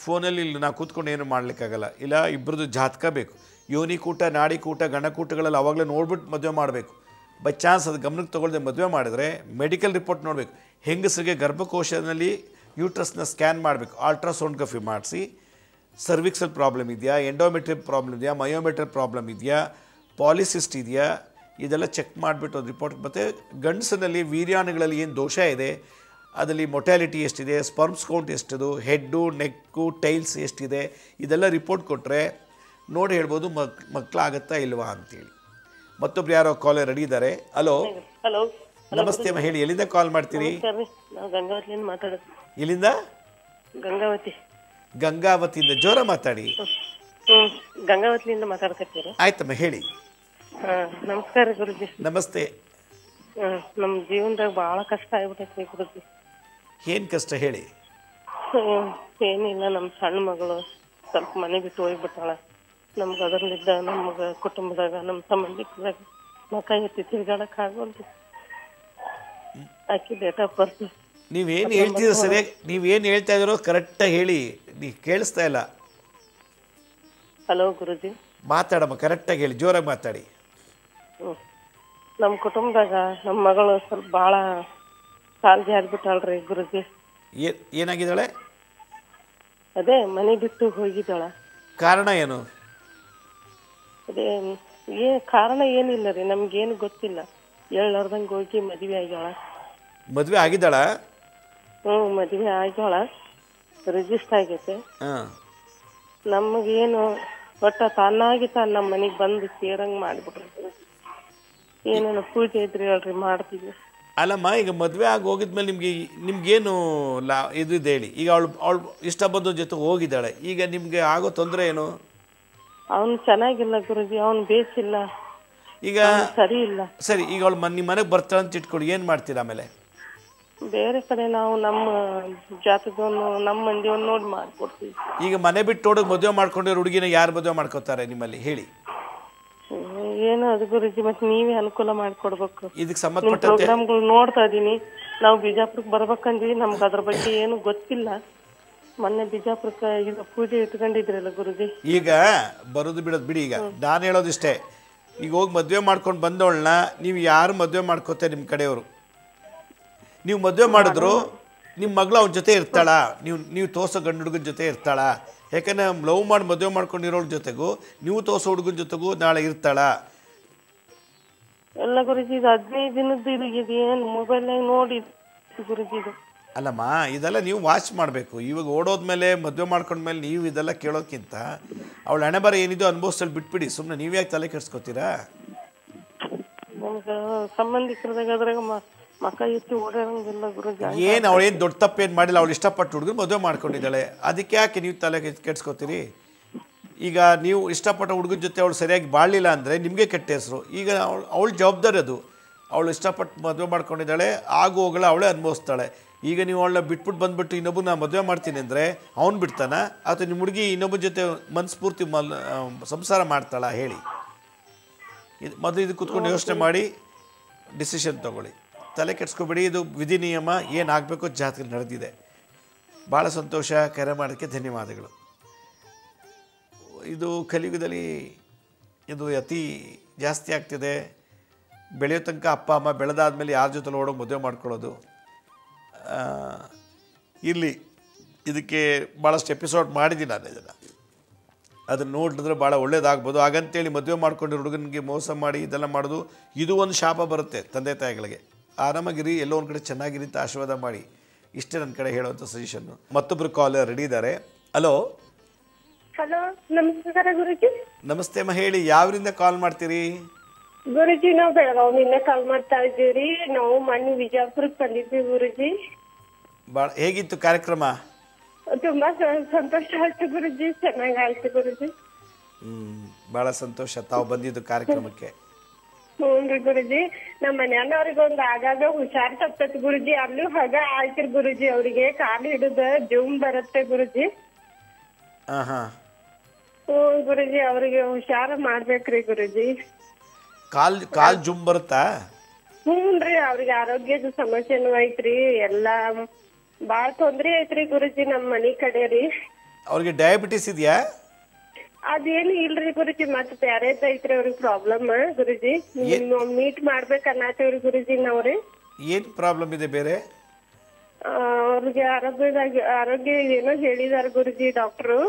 ಫೋನಲ್ಲಿ ನಾವು ಕೂತ್ಕೊಂಡು ಏನು ಮಾಡಲಿಕ್ಕಾಗಲ್ಲ. ಇಲ್ಲ, ಇಬ್ಬರದು ಜಾತಕ ಬೇಕು. ಯೋನಿಕೂಟ, ನಾಡಿಕೂಟ, ಗಣಕೂಟಗಳಲ್ಲಿ ಅವಾಗಲೇ ನೋಡ್ಬಿಟ್ಟು ಮದುವೆ ಮಾಡಬೇಕು. ಬೈ ಚಾನ್ಸ್ ಅದು ಗಮನಕ್ಕೆ ತೊಗೊಳ್ದೆ ಮದುವೆ ಮಾಡಿದ್ರೆ ಮೆಡಿಕಲ್ ರಿಪೋರ್ಟ್ ನೋಡಬೇಕು. ಹೆಂಗಸರಿಗೆ ಗರ್ಭಕೋಶದಲ್ಲಿ ಯೂಟ್ರಸ್ನ ಸ್ಕ್ಯಾನ್ ಮಾಡಬೇಕು. ಅಲ್ಟ್ರಾಸೌಂಡ್ಗ್ರಫಿ ಮಾಡಿಸಿ ಸರ್ವಿಕ್ಸಲ್ ಪ್ರಾಬ್ಲಮ್ ಇದೆಯಾ, ಎಂಡೋಮೆಟ್ರಿ ಪ್ರಾಬ್ಲಮ್ ಇದೆಯಾ, ಮಯೋಮೆಟ್ರಿ ಪ್ರಾಬ್ಲಮ್ ಇದೆಯಾ, ಪಾಲಿಸಿಸ್ಟ್ ಇದೆಯಾ, ಇದೆಲ್ಲ ಚೆಕ್ ಮಾಡಿಬಿಟ್ಟು ಒಂದು ರಿಪೋರ್ಟ್. ಮತ್ತು ಗಂಡಸಿನಲ್ಲಿ ವೀರ್ಯಾಣುಗಳಲ್ಲಿ ಏನು ದೋಷ ಇದೆ, ಅದರಲ್ಲಿ ಮೊಟ್ಯಾಲಿಟಿ ಎಷ್ಟಿದೆ, ಸ್ಪರ್ಮ್ಸ್ ಕೌಂಟ್ ಎಷ್ಟಿದು, ಹೆಡ್ಡು, ನೆಕ್ಕು, ಟೈಲ್ಸ್ ಎಷ್ಟಿದೆ, ಇದೆಲ್ಲ ರಿಪೋರ್ಟ್ ಕೊಟ್ಟರೆ ನೋಡಿ ಹೇಳ್ಬೋದು ಮಕ್ಕಳಾಗತ್ತಾ ಇಲ್ವಾ ಅಂತೇಳಿ. ಮತ್ತೊಬ್ರು ಯಾರೋ ಕಾಲರ್ ರೆಡಿ ಇದ್ದಾರೆ. ಹಲೋ ಹಲೋ, ನಮಸ್ತೆ ಅಮ್ಮ, ಹೇಳಿ, ಎಲ್ಲಿಂದ ಕಾಲ್ ಮಾಡ್ತೀರಿ? ಗಂಗಾವತಿಯಿಂದ ಮಾತಾಡೋದು. ಎಲ್ಲಿಂದ? ಗಂಗಾವತಿಯಿಂದ. ಜೋರ ಮಾತಾಡಿ. ಗಂಗಾವತಿಯಿಂದ ಮಾತಾಡ್ತಿರ್ತೀರ? ಆಯ್ತಮ್ಮ, ಹೇಳಿ. ನಮಸ್ಕಾರ ಗುರುಜಿ. ನಮಸ್ತೆ. ನಮ್ಮ ಜೀವನದಾಗ ಬಹಳ ಕಷ್ಟ ಆಗ್ಬಿಟ್ಟೈತಿ ಗುರುಜಿ. ಏನ್ ಕಷ್ಟ ಹೇಳಿ? ಏನಿಲ್ಲ, ನಮ್ಮ ಸಣ್ಣ ಮಗಳು ಸ್ವಲ್ಪ ಮನೆ ಬಿಟ್ಟು ಹೋಗ್ಬಿಟ್ಟಾಳ. ನಮ್ಗೆ ಅದರಲ್ಲಿದ್ದ ನಮ್ಗೆ ಕುಟುಂಬದಾಗ, ನಮ್ಮ ಸಂಬಂಧಿಕರಾಗ ಮಕ್ಕ ಎತ್ತಿ ತಿರ್ಗಾಡಕ್ ಆಗೋಲ್ರಿ. ಆಕಿ ಡೇಟ್ ಆಫ್ ಬರ್ತ್. ನೀವೇನು ಹೇಳ್ತಿದ್ರು ಸರಿಯಾಗಿ, ನೀವೇನು ಹೇಳ್ತಾ ಇದ್ರೋ ಕರೆಕ್ಟಾಗಿ ಹೇಳಿ, ನೀವು ಕೇಳಿಸ್ತಾ ಇಲ್ಲ. ಹಲೋ ಗುರುಜಿ. ಮಾತಾಡಮ್ಮ, ಕರೆಕ್ಟಾಗಿ ಹೇಳಿ, ಜೋರಾಗಿ ಮಾತಾಡಿ. ನಮ್ಮ ಕುಟುಂಬದಾಗ ನಮ್ಮ ಮಗಳು ಸ್ವಲ್ಪ ಭಾಳ ಕಾಳಜಿ ಆಗ್ಬಿಟ್ಟಾಳ್ರಿ ಗುರುಜಿ. ಏನಾಗಿದ್ದಾಳೆ? ಅದೇ ಮನೆ ಬಿಟ್ಟು ಹೋಗಿದ್ದಾಳ. ಕಾರಣ ಏನು? ಅದೇ ಕಾರಣ ಏನಿಲ್ಲ ರೀ, ನಮ್ಗೇನು ಗೊತ್ತಿಲ್ಲ. ಹೇಳಾರ್ದಂಗೆ ಹೋಗಿ ಮದುವೆ ಆಗ್ಯಾಳ. ಮದುವೆ ಆಗಿದ್ದಾಳ? ಮದುವೆ ಆಗ್ಯಾಳ, ರಿಜಿಸ್ಟರ್ ಆಗೈತೆ. ನಮಗೇನು ಒಟ್ಟ ತಾನಾಗಿ ನಮ್ಮ ಮನೆಗೆ ಬಂದು ಸೇರಂಗೆ ಮಾಡಿಬಿಟ್ರಿ. ಏನೇನು ಪೂಜೆ ಇದ್ರಿ ಹೇಳ್ರಿ, ಮಾಡ್ತೀವಿ. ಅಲ್ಲಮ್ಮ, ಈಗ ಮದುವೆ ಆಗಿ ಹೋಗಿದ್ಮೇಲೆ ನಿಮ್ಗೇನು ಇದು ಇದೆ ಹೇಳಿ. ಈಗ ಅವಳು ಇಷ್ಟ ಬಂದ ಜೊತೆ ಹೋಗಿದ್ದಾಳೆ, ಈಗ ನಿಮಗೆ ಆಗೋ ತೊಂದರೆ ಏನು? ಅವನು ಚೆನ್ನಾಗಿಲ್ಲ ಗುರುಜಿ, ಅವನು ಬೇಸಿಲ್ಲ. ಈಗ ಸರಿ ಇಲ್ಲ. ಸರಿ, ಈಗ ಅವಳು ನಿಮ್ಮ ಮನೆಗೆ ಬರ್ತಾಳೆ ಅಂತ ಇಟ್ಕೊಳ್ಳಿ, ಏನು ಮಾಡ್ತೀರಾ ಆಮೇಲೆ? ಬೇರೆ ಕಡೆ ನಾವು ನಮ್ಮ ಜಾತಕವನ್ನು ನಮ್ಮ ಮಂದಿಯನ್ನು ನೋಡಿ ಮಾಡ್ಕೊಡ್ತೀವಿ. ಈಗ ಮನೆ ಬಿಟ್ಟು ನೋಡೋಕೆ ಮದುವೆ ಮಾಡ್ಕೊಂಡಿರೋ ಹುಡುಗಿನ ಯಾರು ಮದುವೆ ಮಾಡ್ಕೋತಾರೆ ನಿಮ್ಮಲ್ಲಿ ಹೇಳಿ? ಏನು ಅದು ಗುರುಜಿ, ಮತ್ತೆ ನೀವೇ ಅನುಕೂಲ ಮಾಡಿಕೊಡ್ಬೇಕು. ಇದಕ್ಕೆ ನಿಮ್ ಸಂಬಂಧಪಟ್ಟಂತೆ ಪ್ರೋಗ್ರಾಮ್ಗಳು ನೋಡ್ತಾ ಇದೀನಿ. ನಾವು ಬಿಜಾಪುರಕ್ಕೆ ಬರ್ಬೇಕಂದ್ವಿ, ನಮ್ಗೆ ಅದ್ರ ಬಗ್ಗೆ ಏನು ಗೊತ್ತಿಲ್ಲ. ಮೊನ್ನೆ ಬಿಜಾಪುರಕ್ಕೆ ಇದು ಪೂಜೆ ಇಟ್ಕೊಂಡಿದ್ರಲ್ಲ ಗುರುಜಿ. ಈಗ ಬರೋದು ಬಿಡೋದು ಬಿಡಿ. ಈಗ ನಾನು ಹೇಳೋದಿಷ್ಟೇ, ಈಗ ಹೋಗಿ ಮದುವೆ ಮಾಡ್ಕೊಂಡು ಬಂದವಳನ್ನ ನೀವು ಯಾರು ಮದುವೆ ಮಾಡ್ಕೋತಾರೆ ನಿಮ್ಮ ಕಡೆಯವರು? ನೀವು ಮದುವೆ ಮಾಡಿದ್ರು ನಿಮ್ಮ ಮಗಳು ಅವನ ಜೊತೆ ಇರ್ತಾಳ? ನೀವು ತೋರಿಸೋ ಗಂಡು ಹುಡುಗನ ಜೊತೆ ಇರ್ತಾಳ? ಯಾಕಂದರೆ ಲವ್ ಮಾಡಿ ಮದುವೆ ಮಾಡ್ಕೊಂಡಿರೋಳ ಜೊತೆಗೂ ನೀವು ತೋರಿಸೋ ಹುಡುಗನ ಜೊತೆಗೂ ನಾಳೆ ಇರ್ತಾಳ? ಎಲ್ಲ ಗುರುಜಿ, ಇದು 15 ದಿನದ್ದು ಇದು ಏನು ಮೊಬೈಲ್ನಾಗ ನೋಡಿ ಗುರುಜಿ ಇದು. ಅಲ್ಲಮ್ಮ, ಇದೆಲ್ಲ ನೀವು ವಾಚ್ ಮಾಡಬೇಕು. ಇವಾಗ ಓಡೋದ್ಮೇಲೆ ಮದುವೆ ಮಾಡ್ಕೊಂಡ್ಮೇಲೆ ನೀವು ಇದೆಲ್ಲ ಕೇಳೋಕ್ಕಿಂತ ಅವಳ ಹಣೆ ಬರ ಏನಿದೋ ಅನುಭವಿಸಲು ಬಿಟ್ಬಿಡಿ. ಸುಮ್ಮನೆ ನೀವು ಯಾಕೆ ತಲೆ ಕೆಡಿಸ್ಕೊತೀರಾ? ನಮ್ಗೆ ಸಂಬಂಧಿಕರದಾಗ ಅದ್ರಾಗ ಮಕ್ಕ ಎತ್ತಿ ಓಡಾಡಂಗಿಲ್ಲ ಗುರುಜಿ. ಏನು ಅವಳೇನು ದೊಡ್ಡ ತಪ್ಪೇನು ಮಾಡಿಲ್ಲ, ಅವಳು ಇಷ್ಟಪಟ್ಟು ಹುಡುಗರು ಮದುವೆ ಮಾಡ್ಕೊಂಡಿದ್ದಾಳೆ, ಅದಕ್ಕೆ ಯಾಕೆ ನೀವು ತಲೆ ಕೆಡಿಸ್ಕೊತೀರಿ? ಈಗ ನೀವು ಇಷ್ಟಪಟ್ಟ ಹುಡುಗನ ಜೊತೆ ಅವಳು ಸರಿಯಾಗಿ ಬಾಳಲಿಲ್ಲ ಅಂದರೆ ನಿಮಗೆ ಕೆಟ್ಟ ಹೆಸರು. ಈಗ ಅವಳ ಜವಾಬ್ದಾರಿ ಅದು. ಅವಳು ಇಷ್ಟಪಟ್ಟು ಮದುವೆ ಮಾಡ್ಕೊಂಡಿದ್ದಾಳೆ, ಆಗು ಹೋಗಲ್ಲ, ಅವಳೇ ಅನುಭವಿಸ್ತಾಳೆ. ಈಗ ನೀವು ಅವಳನ್ನ ಬಿಟ್ಬಿಟ್ಟು ಬಂದುಬಿಟ್ಟು ಇನ್ನೊಬ್ಬ ನಾನು ಮದುವೆ ಮಾಡ್ತೀನಿ ಅಂದರೆ ಅವ್ನು ಬಿಡ್ತಾನ? ಅಥವಾ ನಿಮ್ಮ ಹುಡುಗಿ ಇನ್ನೊಬ್ಬನ ಜೊತೆ ಮನಸ್ಫೂರ್ತಿ ಸಂಸಾರ ಮಾಡ್ತಾಳ ಹೇಳಿ? ಇದು ಮೊದಲು ಇದು ಕೂತ್ಕೊಂಡು ಯೋಚನೆ ಮಾಡಿ ಡಿಸಿಷನ್ ತೊಗೊಳ್ಳಿ. ತಲೆ ಕೆಡ್ಸ್ಕೊಬೇಡಿ. ಇದು ವಿಧಿ ನಿಯಮ, ಏನಾಗಬೇಕು ಜಾತಕ ನಡೆದಿದೆ. ಭಾಳ ಸಂತೋಷ. ಕರೆ ಮಾಡೋಕ್ಕೆ ಧನ್ಯವಾದಗಳು. ಇದು ಕಲಿಯುಗದಲ್ಲಿ ಇದು ಅತಿ ಜಾಸ್ತಿ ಆಗ್ತಿದೆ. ಬೆಳೆಯೋ ತನಕ ಅಪ್ಪ ಅಮ್ಮ, ಬೆಳೆದಾದ್ಮೇಲೆ ಯಾರ ಜೊತೆ ಓಡೋಗಿ ಮದುವೆ ಮಾಡ್ಕೊಳ್ಳೋದು ಇರಲಿ. ಇದಕ್ಕೆ ಭಾಳಷ್ಟು ಎಪಿಸೋಡ್ ಮಾಡಿದ್ದೀನಿ ನಾನು. ಅದನ್ನು ನೋಡಿದ್ರೆ ಭಾಳ ಒಳ್ಳೇದಾಗ್ಬೋದು. ಹಾಗಂತೇಳಿ ಮದುವೆ ಮಾಡ್ಕೊಂಡಿರೋ ಹುಡುಗನಿಗೆ ಮೋಸ ಮಾಡಿ ಇದೆಲ್ಲ ಮಾಡೋದು, ಇದು ಒಂದು ಶಾಪ ಬರುತ್ತೆ ತಂದೆ ತಾಯಿಗಳಿಗೆ. ಆರಾಮಾಗಿರಿ, ಎಲ್ಲೋ ಒಂದು ಕಡೆ ಚೆನ್ನಾಗಿರಿ ಅಂತ ಆಶೀರ್ವಾದ ಮಾಡಿ. ಇಷ್ಟೇ ನನ್ನ ಕಡೆ ಹೇಳುವಂಥ ಸಜೆಷನ್ನು. ಮತ್ತೊಬ್ಬರು ಕಾಲ್ ರೆಡಿ ಇದ್ದಾರೆ. ಹಲೋ ಹಲೋ, ನಮಸ್ಕಾರ ಗುರುಜಿ. ನಮಸ್ತೆ ಅಮ್ಮ, ಹೇಳಿ ಯಾವರಿಂದ ಕಾಲ್ ಮಾಡ್ತೀರಿ? ಗುರುಜಿ, ನಾವು ಬೆಳಗಾವಿನಿಂದ ಕಾಲ್ ಮಾಡ್ತಾ ಇದ್ದೀವಿ. ನಾವು ಮೊನ್ನೆ ವಿಜಯಪುರಕ್ಕೆ ಬಂದಿದ್ವಿ ಗುರುಜಿ. ಭಾಳ ಹೇಗಿತ್ತು ಕಾರ್ಯಕ್ರಮ? ತುಂಬಾ ಸಂತೋಷ ಆಯ್ತು ಗುರುಜಿ, ಚೆನ್ನಾಗಿ ಆಯ್ತು ಗುರುಜಿ. ಭಾಳ ಸಂತೋಷ ತಾವು ಬಂದಿದ್ದು ಕಾರ್ಯಕ್ರಮಕ್ಕೆ. ಹ್ಞೂ ಗುರುಜಿ, ನಮ್ಮ ಮನೆಯವ್ರಿಗೆ ಒಂದು ಆಗಾಗ ಹುಷಾರ್ ತಪ್ಪತ್ ಗುರುಜಿ. ಅಲ್ಲೂ ಹಾಗ ಆಯ್ತಿರ್ ಗುರುಜಿ, ಅವ್ರಿಗೆ ಕಾಲು ಹಿಡಿದ ಜುಮ್ ಬರುತ್ತೆ ಗುರುಜಿ. ಹ್ಞೂ ಗುರುಜಿ, ಅವ್ರಿಗೆ ಹುಷಾರ ಮಾಡ್ಬೇಕ್ರಿ ಗುರುಜಿ. ಕಾಲ್ ಜುಮ್ ಬರುತ್ತಾ? ಹ್ಞೂನ್ರಿ, ಅವ್ರಿಗೆ ಆರೋಗ್ಯದ ಸಮಸ್ಯೆನೂ ಐತ್ರಿ. ಎಲ್ಲಾ ಬಾಳ ತೊಂದ್ರೆ ಐತ್ರಿ ಗುರುಜಿ ನಮ್ಮ ಮನಿ ಕಡೆ ರೀ. ಅವ್ರಿಗೆ ಡಯಾಬಿಟಿಸ್ ಇದೆಯಾ? ಅದೇನು ಇಲ್ರಿ ಗುರುಜಿ, ಮತ್ತೆ ಬ್ಯಾರೇದ್ ಐತ್ರಿ ಅವ್ರಿಗೆ ಪ್ರಾಬ್ಲಮ್ ಗುರುಜಿ. ಮೀಟ್ ಮಾಡ್ಬೇಕನ್ನತ್ತೀವ್ರಿ ಗುರುಜಿ ನಾವ್ರಿ. ಏನ್ ಪ್ರಾಬ್ಲಮ್ ಇದೆ ಬೇರೆ? ಅವ್ರಿಗೆ ಆರೋಗ್ಯ ಏನೋ ಹೇಳಿದಾರ ಗುರುಜಿ ಡಾಕ್ಟ್ರು.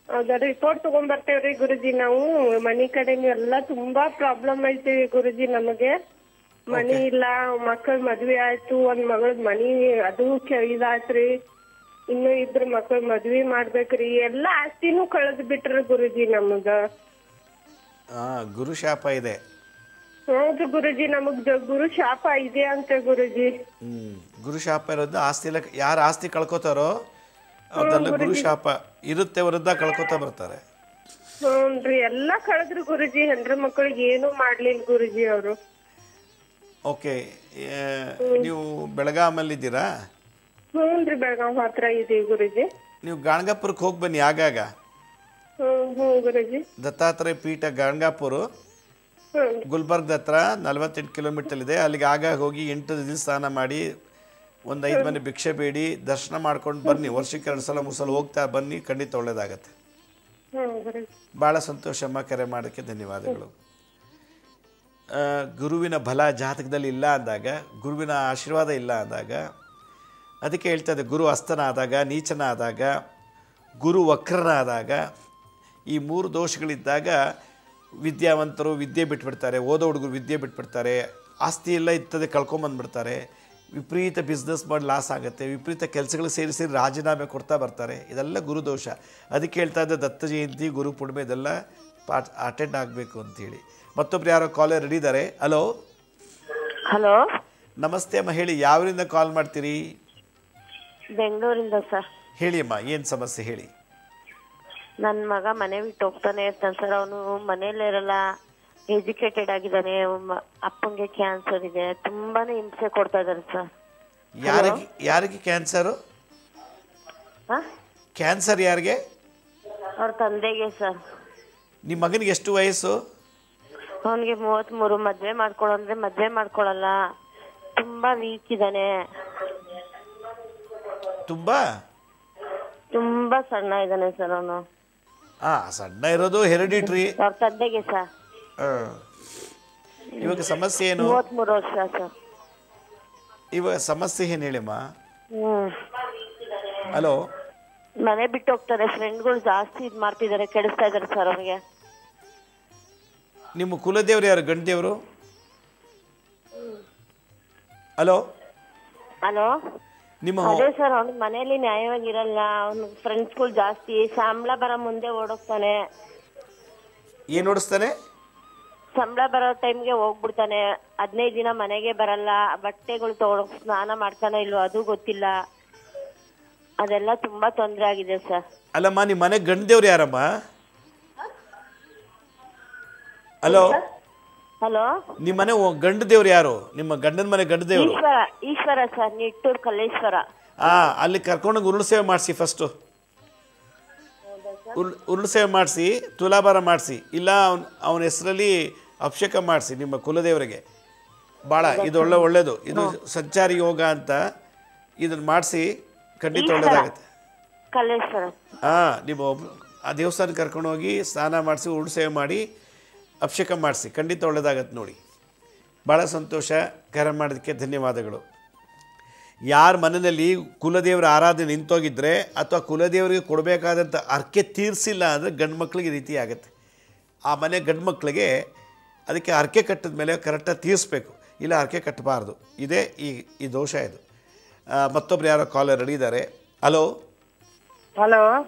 ಅದ ರಿಪೋರ್ಟ್ ತಗೊಂಡ್ ಬರ್ತೇವ್ರಿ ಗುರುಜಿ ನಾವು. ಮನಿ ಕಡೆ ಎಲ್ಲಾ ತುಂಬಾ ಪ್ರಾಬ್ಲಮ್ ಐತಿ ಗುರುಜಿ ನಮಗೆ. ಮನಿ ಇಲ್ಲ, ಮಕ್ಕಳ ಮದ್ವೆ ಆಯ್ತು, ಒಂದ್ ಮಗಳ ಮನಿ ಅದು ಇದಾಯ್ತ್ರಿ. ಇನ್ನು 2 ಮಕ್ಕಳ ಮದ್ವಿ ಮಾಡ್ಬೇಕ್ರಿ. ಎಲ್ಲಾ ಆಸ್ತಿನೂ ಕಳೆದ್ ಬಿಟ್ರ ಗುರುಜಿ ನಮಗ. ಗುರು ಶಾಪ ಇದೆ. ಹೌದು ಗುರುಜಿ, ನಮಗ್ ಗುರು ಶಾಪ ಇದೆ ಅಂತ ಗುರುಜಿ. ಗುರು ಶಾಪ ಇರೋದು ಆಸ್ತಿ ಎಲ್ಲ ಯಾರು ಆಸ್ತಿ ಕಳ್ಕೊತಾರೋ ಅದೆಲ್ಲ ಗುರು ಶಾಪ ಇರುತ್ತೆ, ವೃದ್ಧ ಕಳ್ಕೊತಾ ಬರ್ತಾರೆ. ಹ್ಞೂನ್ರಿ, ಎಲ್ಲಾ ಕಳೆದ್ರು ಗುರುಜಿ. ಹೆಂಡ್ರ ಮಕ್ಕಳಿಗೆ ಏನು ಮಾಡ್ಲಿಲ್ಲ ಗುರುಜಿ ಅವರು. ಓಕೆ, ನೀವು ಬೆಳಗಾಮಲ್ಲಿದ್ದೀರಾ? ಹ್ಞೂನ್ರಿ, ಬೆಳಗಾವ್ ಹತ್ರ ಇದೀವಿ ಗುರುಜಿ. ನೀವು ಗಾಣಗಾಪುರಕ್ಕೆ ಹೋಗಿ ಬನ್ನಿ ಆಗಾಗ. ಹ್ಞೂ ಗುರುಜಿ. ದತ್ತಾತ್ರೇಯ ಪೀಠ ಗಾಣಗಾಪುರ ಗುಲ್ಬರ್ಗದ ಹತ್ರ 48 ಕಿಲೋಮೀಟರ್ ಇದೆ. ಅಲ್ಲಿಗೆ ಆಗಾಗ ಹೋಗಿ 8 ದಿನ ಸ್ನಾನ ಮಾಡಿ, ಒಂದು 5 ಮನೆ ಭಿಕ್ಷೆ ಬೇಡಿ, ದರ್ಶನ ಮಾಡ್ಕೊಂಡು ಬನ್ನಿ. ವರ್ಷಕ್ಕೆ 2 ಸಲ 3 ಸಲ ಹೋಗ್ತಾ ಬನ್ನಿ, ಖಂಡಿತ ಒಳ್ಳೇದಾಗತ್ತೆ. ಭಾಳ ಸಂತೋಷಮ್ಮ, ಕರೆ ಮಾಡೋಕ್ಕೆ ಧನ್ಯವಾದಗಳು. ಗುರುವಿನ ಬಲ ಜಾತಕದಲ್ಲಿ ಇಲ್ಲ ಅಂದಾಗ, ಗುರುವಿನ ಆಶೀರ್ವಾದ ಇಲ್ಲ ಅಂದಾಗ, ಅದಕ್ಕೆ ಹೇಳ್ತಾ ಇದೆ, ಗುರು ಅಸ್ತನ ಆದಾಗ, ನೀಚನ ಆದಾಗ, ಗುರು ವಕ್ರನ ಆದಾಗ, ಈ 3 ದೋಷಗಳಿದ್ದಾಗ ವಿದ್ಯಾವಂತರು ವಿದ್ಯೆ ಬಿಟ್ಬಿಡ್ತಾರೆ, ಓದೋ ಹುಡುಗರು ವಿದ್ಯೆ ಬಿಟ್ಬಿಡ್ತಾರೆ, ಆಸ್ತಿ ಎಲ್ಲ ಇರ್ತದೆ ಕಳ್ಕೊಂಬಂದ್ಬಿಡ್ತಾರೆ, ವಿಪರೀತ ಬಿಸ್ನೆಸ್ ಮಾಡಿ ಲಾಸ್ ಆಗುತ್ತೆ, ವಿಪರೀತ ಕೆಲಸಗಳು ಸೇರಿ ರಾಜೀನಾಮೆ ಕೊಡ್ತಾ ಬರ್ತಾರೆ. ಇದೆಲ್ಲ ಗುರುದೋಷ. ಅದಕ್ಕೆ ಹೇಳ್ತಾ ಇದ್ದ ದತ್ತ ಜಯಂತಿ, ಗುರು ಪೂರ್ಣಿಮೆ ಇದೆಲ್ಲ ಅಟೆಂಡ್ ಆಗಬೇಕು ಅಂತೇಳಿ. ಮತ್ತೊಬ್ರು ಯಾರೋ ಕಾಲರ್ ರೆಡಿ ಇದ್ದಾರೆ. ಹಲೋ ಹಲೋ, ನಮಸ್ತೆ ಅಮ್ಮ, ಹೇಳಿ ಯಾವರಿಂದ ಕಾಲ್ ಮಾಡ್ತೀರಿ? ಬೆಂಗಳೂರಿಂದ ಸರ್. ಹೇಳಿ ಅಮ್ಮ, ಏನು ಸಮಸ್ಯೆ ಹೇಳಿ. ನನ್ನ ಮಗ ಮನೆ ಬಿಟ್ಟು ಹೋಗ್ತಾನೆ ಇರ್ತಾನೆ ಸರ್. ಅವನು ಮನೇಲಿ ಇರಲ್ಲ, ಎಜುಕೇಟೆಡ್ ಆಗಿದ್ದಾನೆ. ಅಪ್ಪಂಗೆ ಕ್ಯಾನ್ಸರ್ ಇದೆ, ತುಂಬಾನೇ ಹಿಂಸೆ ಕೊಡ್ತಾ ಇದಾರೆ ಸರ್. ಯಾರಿಗೆ ಕ್ಯಾನ್ಸರು? ಕ್ಯಾನ್ಸರ್ ಯಾರಿಗೆ? ಅವ್ರ ತಂದೆಗೆ ಸರ್. ನಿಮ್ಮ ಮಗನಿಗೆ ಎಷ್ಟು ವಯಸ್ಸು? ಅವನಿಗೆ 33. ಮದ್ವೆ ಮಾಡ್ಕೊಳು ಅಂದ್ರೆ ಮದ್ವೆ ಮಾಡ್ಕೊಳಲ್ಲ, ತುಂಬಾ ವೀಕ್ ಇದ್ದಾನೆ. ತುಂಬಾ ಸಣ್ಣ ಇದ್ದಾನೆ ಸರ್ ಅವನು. ಸಣ್ಣ ಇರೋದು ಹೆರಿಡಿಟ್ರಿ. ಅವ್ರ ತಂದೆಗೆ ಸರ್. ಇವಾಗ ಸಮಸ್ಯೆ ಏನು? 33 ವರ್ಷ ಸರ್. ಇವಾಗ ಸಮಸ್ಯೆ ಏನು ಹೇಳಿಮ್ಮ? ಹಲೋ. ಮನೆ ಬಿಟ್ಟು ಹೋಗ್ತಾರೆ, ಫ್ರೆಂಡ್ಗಳು ಜಾಸ್ತಿ ಇದ್ ಮಾಡ್ತಿದ್ದಾರೆ, ಕೆಡಿಸ್ತಾ ಇದಾರೆ ಸರ್ ಅವ್ರಿಗೆ. ನಿಮ್ಮ ಕುಲದೇವ್ರು ಯಾರು? ಗಂಡದೇವರು? ಹಲೋ. ಹಲೋ. ನಿಮ್ಮ ಅದೇ ಸರ್, ಅವ್ನ ಮನೇಲಿ ನ್ಯಾಯವಾಗಿರಲ್ಲ. ಅವ್ನ ಫ್ರೆಂಡ್ಸ್ಗಳು ಜಾಸ್ತಿ, ಸಂಬಳ ಬರೋ ಮುಂದೆ ಓಡೋಗ್ತಾನೆ. ಏನ್ ಓಡಿಸ್ತಾನೆ? ಸಂಬಳ ಬರೋ ಟೈಮ್ಗೆ ಹೋಗ್ಬಿಡ್ತಾನೆ. 15 ದಿನ ಮನೆಗೆ ಬರಲ್ಲ. ಬಟ್ಟೆಗಳು ತಗೊಂಡು ಸ್ನಾನ ಮಾಡ್ತಾನೋ ಇಲ್ವೋ ಅದು ಗೊತ್ತಿಲ್ಲ. ಅದೆಲ್ಲ ತುಂಬಾ ತೊಂದರೆ ಆಗಿದೆ ಸರ್. ಅಲ್ಲಮ್ಮ, ನಿಮ್ಮ ಮನೆ ಗಂಡದೇವ್ರು ಯಾರಮ್ಮ? ಹಲೋ. ಹಲೋ. ನಿಮ್ಮ ಮನೆ ಗಂಡ ದೇವ್ರು ಯಾರು? ನಿಮ್ಮ ಗಂಡನ ಮನೆ ಗಂಡ ದೇವ್ರು? ಈಶ್ವರ ಸರ್, ನಿಟ್ಟೂರ್ ಕಲ್ಲೇಶ್ವರ. ಅಲ್ಲಿ ಕರ್ಕೊಂಡೋಗಿ ಉರುಳು ಸೇವೆ ಮಾಡಿಸಿ. ಫಸ್ಟು ಉರುಳು ಸೇವೆ ಮಾಡಿಸಿ, ತುಲಾಭಾರ ಮಾಡಿಸಿ, ಇಲ್ಲ ಅವನ ಹೆಸರಲ್ಲಿ ಅಭಿಷೇಕ ಮಾಡಿಸಿ ನಿಮ್ಮ ಕುಲದೇವರಿಗೆ. ಭಾಳ ಇದು ಒಳ್ಳೇದು. ಇದು ಸಂಚಾರಿ ಯೋಗ ಅಂತ. ಇದನ್ನು ಮಾಡಿಸಿ, ಖಂಡಿತ ಒಳ್ಳೇದಾಗುತ್ತೆ. ಕಲ್ಲೇಶ್ವರ. ನೀವು ಆ ದೇವಸ್ಥಾನಕ್ಕೆ ಕರ್ಕೊಂಡೋಗಿ ಸ್ನಾನ ಮಾಡಿಸಿ, ಉರುಳು ಸೇವೆ ಮಾಡಿ, ಅಭಿಷೇಕ ಮಾಡಿಸಿ, ಖಂಡಿತ ಒಳ್ಳೇದಾಗತ್ತೆ ನೋಡಿ. ಭಾಳ ಸಂತೋಷ. ಕರೆ ಮಾಡೋದಕ್ಕೆ ಧನ್ಯವಾದಗಳು. ಯಾರ ಮನೆಯಲ್ಲಿ ಕುಲದೇವರ ಆರಾಧನೆ ನಿಂತೋಗಿದ್ದರೆ ಅಥವಾ ಕುಲದೇವರಿಗೆ ಕೊಡಬೇಕಾದಂಥ ಅರ್ಕೆ ತೀರಿಸಿಲ್ಲ ಅಂದರೆ ಗಂಡು ಮಕ್ಕಳಿಗೆ ಈ ರೀತಿ ಆಗುತ್ತೆ. ಆ ಮನೆ ಗಂಡು ಮಕ್ಕಳಿಗೆ ಅದಕ್ಕೆ ಅರ್ಕೆ ಕಟ್ಟಿದ ಮೇಲೆ ಕರೆಕ್ಟಾಗಿ ತೀರಿಸ್ಬೇಕು, ಇಲ್ಲ ಅರ್ಕೆ ಕಟ್ಟಬಾರ್ದು. ಇದೇ ಈ ದೋಷ ಇದು. ಮತ್ತೊಬ್ರು ಯಾರೋ ಕಾಲರ್ ರೆಡಿ ಇದ್ದಾರೆ. ಹಲೋ. ಹಲೋ,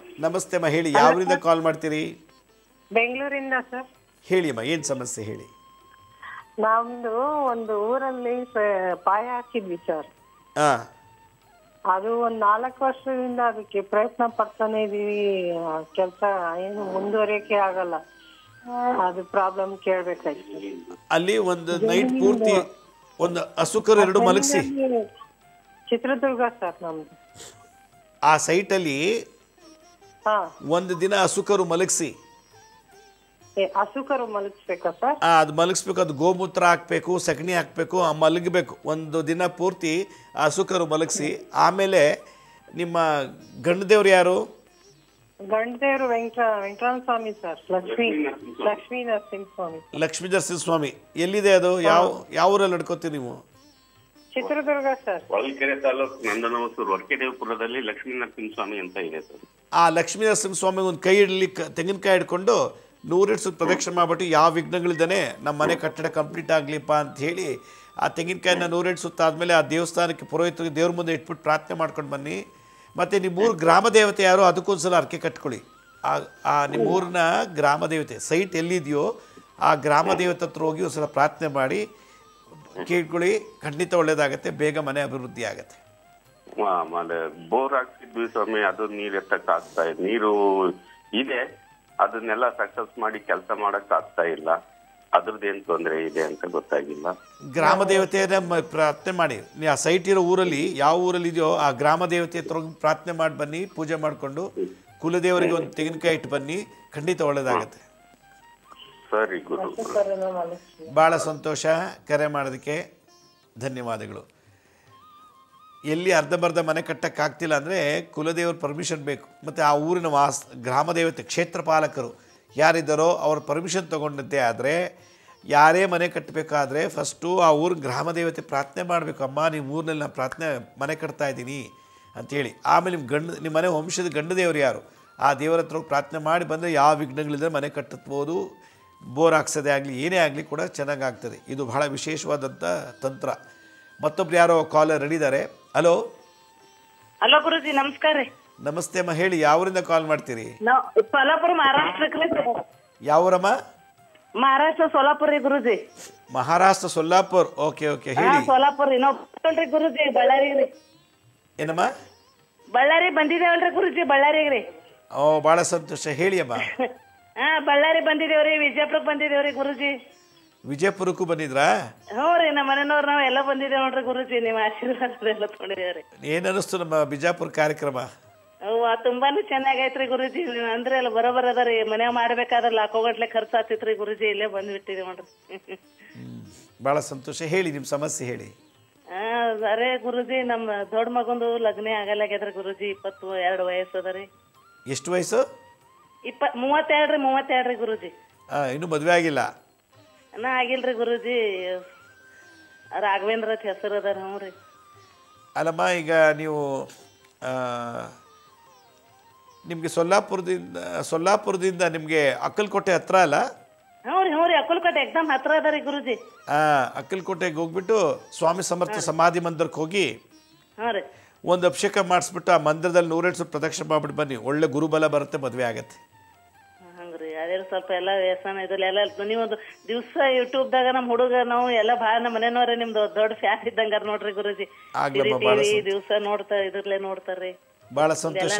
ನಮಸ್ತೆ ಅಮ್ಮ, ಹೇಳಿ. ಯಾವರಿಂದ ಕಾಲ್ ಮಾಡ್ತೀರಿ? ಬೆಂಗಳೂರಿಂದ ಸರ್. ಹೇಳಿ ಅಮ್ಮ, ಏನು ಸಮಸ್ಯೆ ಹೇಳಿ. ನಮ್ದು ಒಂದು ಊರಲ್ಲಿ ಪಾಯ ಹಾಕಿದ್ವಿ ಸರ್. ಅದು ಒಂದ್ 4 ವರ್ಷದಿಂದ ಅದಕ್ಕೆ ಪ್ರಯತ್ನ ಪಡ್ತಾನೆ ಇದೀವಿ. ಕೆಲಸ ಏನು ಮುಂದುವರಿಯಕ್ಕೆ ಆಗಲ್ಲ. ಅದು ಪ್ರಾಬ್ಲಮ್ ಕೇಳ್ಬೇಕಾಯ್ತು. ಅಲ್ಲಿ ಒಂದು ನೈಟ್ ಪೂರ್ತಿ ಒಂದು ಹಸುಕರು 2 ಮಲಗಿಸಿ. ಚಿತ್ರದುರ್ಗ ಸರ್ ನಮ್ದು. ಆ ಸೈಟಲ್ಲಿ ಒಂದು ದಿನ ಹಸುಕರು ಮಲಗಿಸಿ. ಹಸುಕರು ಮಲಗಿಸ್ಬೇಕಾ ಸರ್? ಅದು ಮಲಗಿಸ್ಬೇಕು. ಅದು ಗೋಮೂತ್ರ ಹಾಕ್ಬೇಕು, ಸಗಣಿ ಹಾಕ್ಬೇಕು, ಮಲಗಬೇಕು. ಒಂದು ದಿನ ಪೂರ್ತಿ ಆ ಹಸುಕರು ಮಲಗಿಸಿ. ಆಮೇಲೆ ನಿಮ್ಮ ಗಂಡದೇವ್ರು ಯಾರು? ಗಂಡದೇವ್ರು ವೆಂಕಟರಾಮ ಸ್ವಾಮಿ ಸರ್. ಲಕ್ಷ್ಮೀ ನರಸಿಂಹ ಸ್ವಾಮಿ. ಲಕ್ಷ್ಮೀ ನರಸಿಂಹ ಸ್ವಾಮಿ ಎಲ್ಲಿದೆ ಅದು? ಯಾವ ಊರಲ್ಲಿ ನಡ್ಕೋತೀರಿ ನೀವು? ಚಿತ್ರದುರ್ಗ ಸರ್. ಹೊಳಲ್ಕೆರೆ ತಾಲೂಕು ನಂದನವಸೂರು ಹೊರಕೆದೇವಪುರದಲ್ಲಿ ಲಕ್ಷ್ಮೀ ನರಸಿಂಹ ಸ್ವಾಮಿ ಅಂತ ಇದೆ ಸರ್. ಆ ಲಕ್ಷ್ಮೀ ನರಸಿಂಹ ಸ್ವಾಮಿಗೆ ಒಂದು ಕೈ ಇಡಲಿ, ತೆಂಗಿನಕಾಯಿ ಹಿಡ್ಕೊಂಡು 100 ಸುತ್ತ ಪ್ರದಕ್ಷಿಣೆ ಮಾಡಿಬಿಟ್ಟು, ಯಾವ ವಿಘ್ನಗಳಿದ್ದಾನೆ ನಮ್ಮ ಮನೆ ಕಟ್ಟಡ ಕಂಪ್ಲೀಟ್ ಆಗಲಿಪ್ಪ ಅಂತ ಹೇಳಿ ಆ ತೆಂಗಿನಕಾಯಿನ 100 ಸುತ್ತ ಆದಮೇಲೆ ಆ ದೇವಸ್ಥಾನಕ್ಕೆ ಪುರೋಹಿತರಿಗೆ ದೇವ್ರ ಮುಂದೆ ಇಟ್ಬಿಟ್ಟು ಪ್ರಾರ್ಥನೆ ಮಾಡ್ಕೊಂಡು ಬನ್ನಿ. ಮತ್ತು ನಿಮ್ಮೂರು ಗ್ರಾಮ ದೇವತೆ ಯಾರೋ ಅದಕ್ಕೊಂದ್ಸಲ ಅರ್ಕೆ ಕಟ್ಕೊಳ್ಳಿ. ನಿಮ್ಮೂರಿನ ಗ್ರಾಮ ದೇವತೆ ಸೈಟ್ ಎಲ್ಲಿದೆಯೋ ಆ ಗ್ರಾಮ ದೇವತೆ ಹತ್ರ ಹೋಗಿ ಒಂದ್ಸಲ ಪ್ರಾರ್ಥನೆ ಮಾಡಿ ಕೇಳ್ಕೊಳ್ಳಿ. ಖಂಡಿತ ಒಳ್ಳೇದಾಗತ್ತೆ, ಬೇಗ ಮನೆ ಅಭಿವೃದ್ಧಿ ಆಗತ್ತೆ. ಆಮೇಲೆ ಬೋರ್ ಹಾಕ್ತಿದ್ವಿ ಸ್ವಾಮಿ, ಅದು ನೀರು ಎತ್ತಕ್ ಆಗ್ತಾ ಇದೆ. ನೀರು ಇದೆ, ಅದನ್ನೆಲ್ಲ ಸಕ್ಸಸ್ ಮಾಡಿ ಕೆಲಸ ಮಾಡಕ್ ಆಗ್ತಾ ಇಲ್ಲ. ಅದ್ರದ್ದೇನು ತೊಂದರೆ ಇದೆ ಅಂತ ಗೊತ್ತಾಗಿಲ್ಲ. ಗ್ರಾಮ ದೇವತೆಯನ್ನ ಪ್ರಾರ್ಥನೆ ಮಾಡಿ. ಆ ಸೈಟ್ ಇರೋ ಊರಲ್ಲಿ ಯಾವ ಊರಲ್ಲಿ ಇದೆಯೋ ಆ ಗ್ರಾಮ ದೇವತೆ ಹತ್ರ ಪ್ರಾರ್ಥನೆ ಮಾಡಿ ಬನ್ನಿ. ಪೂಜೆ ಮಾಡಿಕೊಂಡು ಕುಲದೇವರಿಗೆ ಒಂದು ತೆಂಗಿನಕಾಯಿ ಇಟ್ಟು ಬನ್ನಿ. ಖಂಡಿತ ಒಳ್ಳೇದಾಗತ್ತೆ. ಸರಿ ಗುರು. ಭಾಳ ಸಂತೋಷ. ಕರೆ ಮಾಡೋದಕ್ಕೆ ಧನ್ಯವಾದಗಳು. ಎಲ್ಲಿ ಅರ್ಧಂಬರ್ಧ ಮನೆ ಕಟ್ಟಕ್ಕಾಗ್ತಿಲ್ಲ ಅಂದರೆ ಕುಲದೇವ್ರ ಪರ್ಮಿಷನ್ ಬೇಕು. ಮತ್ತು ಆ ಊರಿನ ಗ್ರಾಮ ದೇವತೆ ಕ್ಷೇತ್ರ ಪಾಲಕರು ಯಾರಿದ್ದಾರೋ ಅವ್ರ ಪರ್ಮಿಷನ್ ತೊಗೊಂಡಂತೆ ಆದರೆ, ಯಾರೇ ಮನೆ ಕಟ್ಟಬೇಕಾದ್ರೆ ಫಸ್ಟು ಆ ಊರಿನ ಗ್ರಾಮ ದೇವತೆ ಪ್ರಾರ್ಥನೆ ಮಾಡಬೇಕು. ಅಮ್ಮ, ನಿಮ್ಮ ಊರಿನಲ್ಲಿ ನಾನು ಮನೆ ಕಟ್ತಾ ಇದ್ದೀನಿ ಅಂಥೇಳಿ. ಆಮೇಲೆ ನಿಮ್ಮ ಮನೆ ವಂಶದ ಗಂಡ ದೇವರು ಯಾರು ಆ ದೇವರ ಹತ್ರ ಪ್ರಾರ್ಥನೆ ಮಾಡಿ ಬಂದರೆ ಯಾವ ವಿಘ್ನಗಳಿದ್ರೆ ಮನೆ ಕಟ್ಟಬೋದು. ಬೋರ್ ಹಾಕ್ಸೋದೇ ಆಗಲಿ, ಏನೇ ಆಗಲಿ ಕೂಡ ಚೆನ್ನಾಗಾಗ್ತದೆ. ಇದು ಬಹಳ ವಿಶೇಷವಾದಂಥ ತಂತ್ರ. ಮತ್ತೊಬ್ರು ಯಾರೋ ಕಾಲರ್ ರೆಡಿ ಇದ್ದಾರೆ. ಹಲೋ. ಹಲೋ ಗುರುಜಿ, ನಮಸ್ಕಾರ ರೀ. ನಮಸ್ತೆ ಅಮ್ಮ, ಹೇಳಿ. ಯಾವರಿಂದ ಕಾಲ್ ಮಾಡ್ತೀರಿ? ಸೋಲಾಪುರ, ಮಹಾರಾಷ್ಟ್ರಕ್ಕೆ. ಯಾವೂರಮ್ಮ? ಮಹಾರಾಷ್ಟ್ರ ಸೋಲಾಪುರ ರೀ ಗುರುಜಿ. ಮಹಾರಾಷ್ಟ್ರ ಸೋಲಾಪುರ್. ಓಕೆ ಓಕೆ, ಹೇಳಿ. ಸೋಲಾಪುರ ರೀ. ನಾವು ಗುರುಜಿ ಬಳ್ಳಾರಿ ರೀ. ಏನಮ್ಮ? ಬಳ್ಳಾರಿ ಬಂದಿದ್ದೇವಲ್ರಿ ಗುರುಜಿ, ಬಳ್ಳಾರಿಗೆ ರೀ. ಭಾಳ ಸಂತೋಷ, ಹೇಳಿ ಅಮ್ಮ. ಬಳ್ಳಾರಿ ಬಂದಿದ್ದೇವ್ರಿ, ವಿಜಯಪುರಕ್ಕೆ ಬಂದಿದ್ದೇವ್ರಿ ಗುರುಜಿ. ವಿಜಯಪುರಕ್ಕೂ ಬಂದಿದ್ರಾ? ಹ್ಞೂ ರೀ ನಮ್ಮ ಮನೆಯವ್ರು ನಾವು ಎಲ್ಲ ಬಂದಿದ್ದೇವೆ ನೋಡ್ರಿ ಗುರುಜಿ, ನಿಮ್ಮ ಆಶೀರ್ವಾದ ಎಲ್ಲ ತೊಗೊಂಡಿದ್ದೇವ್ರಿ. ಏನು ಅನ್ನಿಸ್ತು ನಮ್ಮ ಬಿಜಾಪುರ ಕಾರ್ಯಕ್ರಮ? ಅವ್ವ ತುಂಬಾನು ಚೆನ್ನಾಗೈತ್ರಿ ಗುರುಜಿ, ನೀವು ಅಂದ್ರೆ ಎಲ್ಲ ಬರೋಬರ್ ಅದ ರೀ. ಮನ್ಯಾಗ ಮಾಡ್ಬೇಕಾದ್ರೆ ಲಾಖೋಗಟ್ಲೆ ಖರ್ಚು ಆಗ್ತಿತ್ರಿ ಗುರುಜಿ, ಇಲ್ಲೇ ಬಂದ್ಬಿಟ್ಟಿದೆ ನೋಡ್ರಿ. ಭಾಳ ಸಂತೋಷ. ಹೇಳಿ ನಿಮ್ಮ ಸಮಸ್ಯೆ ಹೇಳಿ. ಅರೆ ಗುರುಜಿ, ನಮ್ಮ ದೊಡ್ಡ ಮಗಂದು ಲಗ್ನ ಆಗಲ್ಲಾಗ್ಯದ್ರಿ ಗುರುಜಿ. 22 ವಯಸ್ಸು ಅದ ರೀ. ಎಷ್ಟು ವಯಸ್ಸು? 32 ರೀ ಗುರುಜಿ. ಇನ್ನೂ ಮದುವೆ ಆಗಿಲ್ಲ? ನಾ ಆಗಿಲ್ರಿ ಗುರುಜಿ. ರಾಘವೇಂದ್ರ ಅಂತ ಹೆಸರು ಅದ. ಹ್ಞೂ ರೀ. ಅಲ್ಲಮ್ಮ, ಈಗ ನೀವು ನಿಮಗೆ ಸೊಲ್ಲಾಪುರದಿಂದ ನಿಮಗೆ ಅಕ್ಕಲಕೋಟೆ ಹತ್ರ ಅಲ್ಲ? ಹ್ಞೂ ರೀ ಅಕ್ಕಲಕೋಟೆ ಎಕ್ದಮ್ ಹತ್ರ ಅದ ರೀ ಗುರುಜಿ. ಅಕ್ಕಲಕೋಟೆಗೆ ಹೋಗ್ಬಿಟ್ಟು ಸ್ವಾಮಿ ಸಮರ್ಥ ಸಮಾಧಿ ಮಂದಿರಕ್ಕೆ ಹೋಗಿ ಹಾಂ ರೀ ಒಂದು ಅಭಿಷೇಕ ಮಾಡಿಸ್ಬಿಟ್ಟು ಆ ಮಂದಿರದಲ್ಲಿ 108 ಪ್ರದಕ್ಷಿಣೆ ಮಾಡ್ಬಿಟ್ಟು ಬನ್ನಿ. ಒಳ್ಳೆ ಗುರುಬಲ ಬರುತ್ತೆ, ಮದುವೆ ಆಗತ್ತೆ. ಹಂಗ್ರಿ ಅದೇ ಸ್ವಲ್ಪ ಎಲ್ಲ ವ್ಯಸನ ಇದ್ರಲ್ಲಿ ಎಲ್ಲ. ನೀವೊಂದು ದಿವಸ ಯೂಟ್ಯೂಬ್ದಾಗ ನಮ್ಮ ಹುಡುಗ ನಾವು ಎಲ್ಲ ಭಾಳ ನಮ್ಮ ಮನೆಯವ್ರೆ ನಿಮ್ದು ದೊಡ್ಡ ಫ್ಯಾನ್ ಇದ್ದಂಗಾರ ನೋಡ್ರಿ ಗುರುಜಿ. ದಿವಸ ಇದ್ರಲ್ಲೇ ನೋಡ್ತಾರ್ರಿ. ಭಾಳ ಸಂತೋಷ.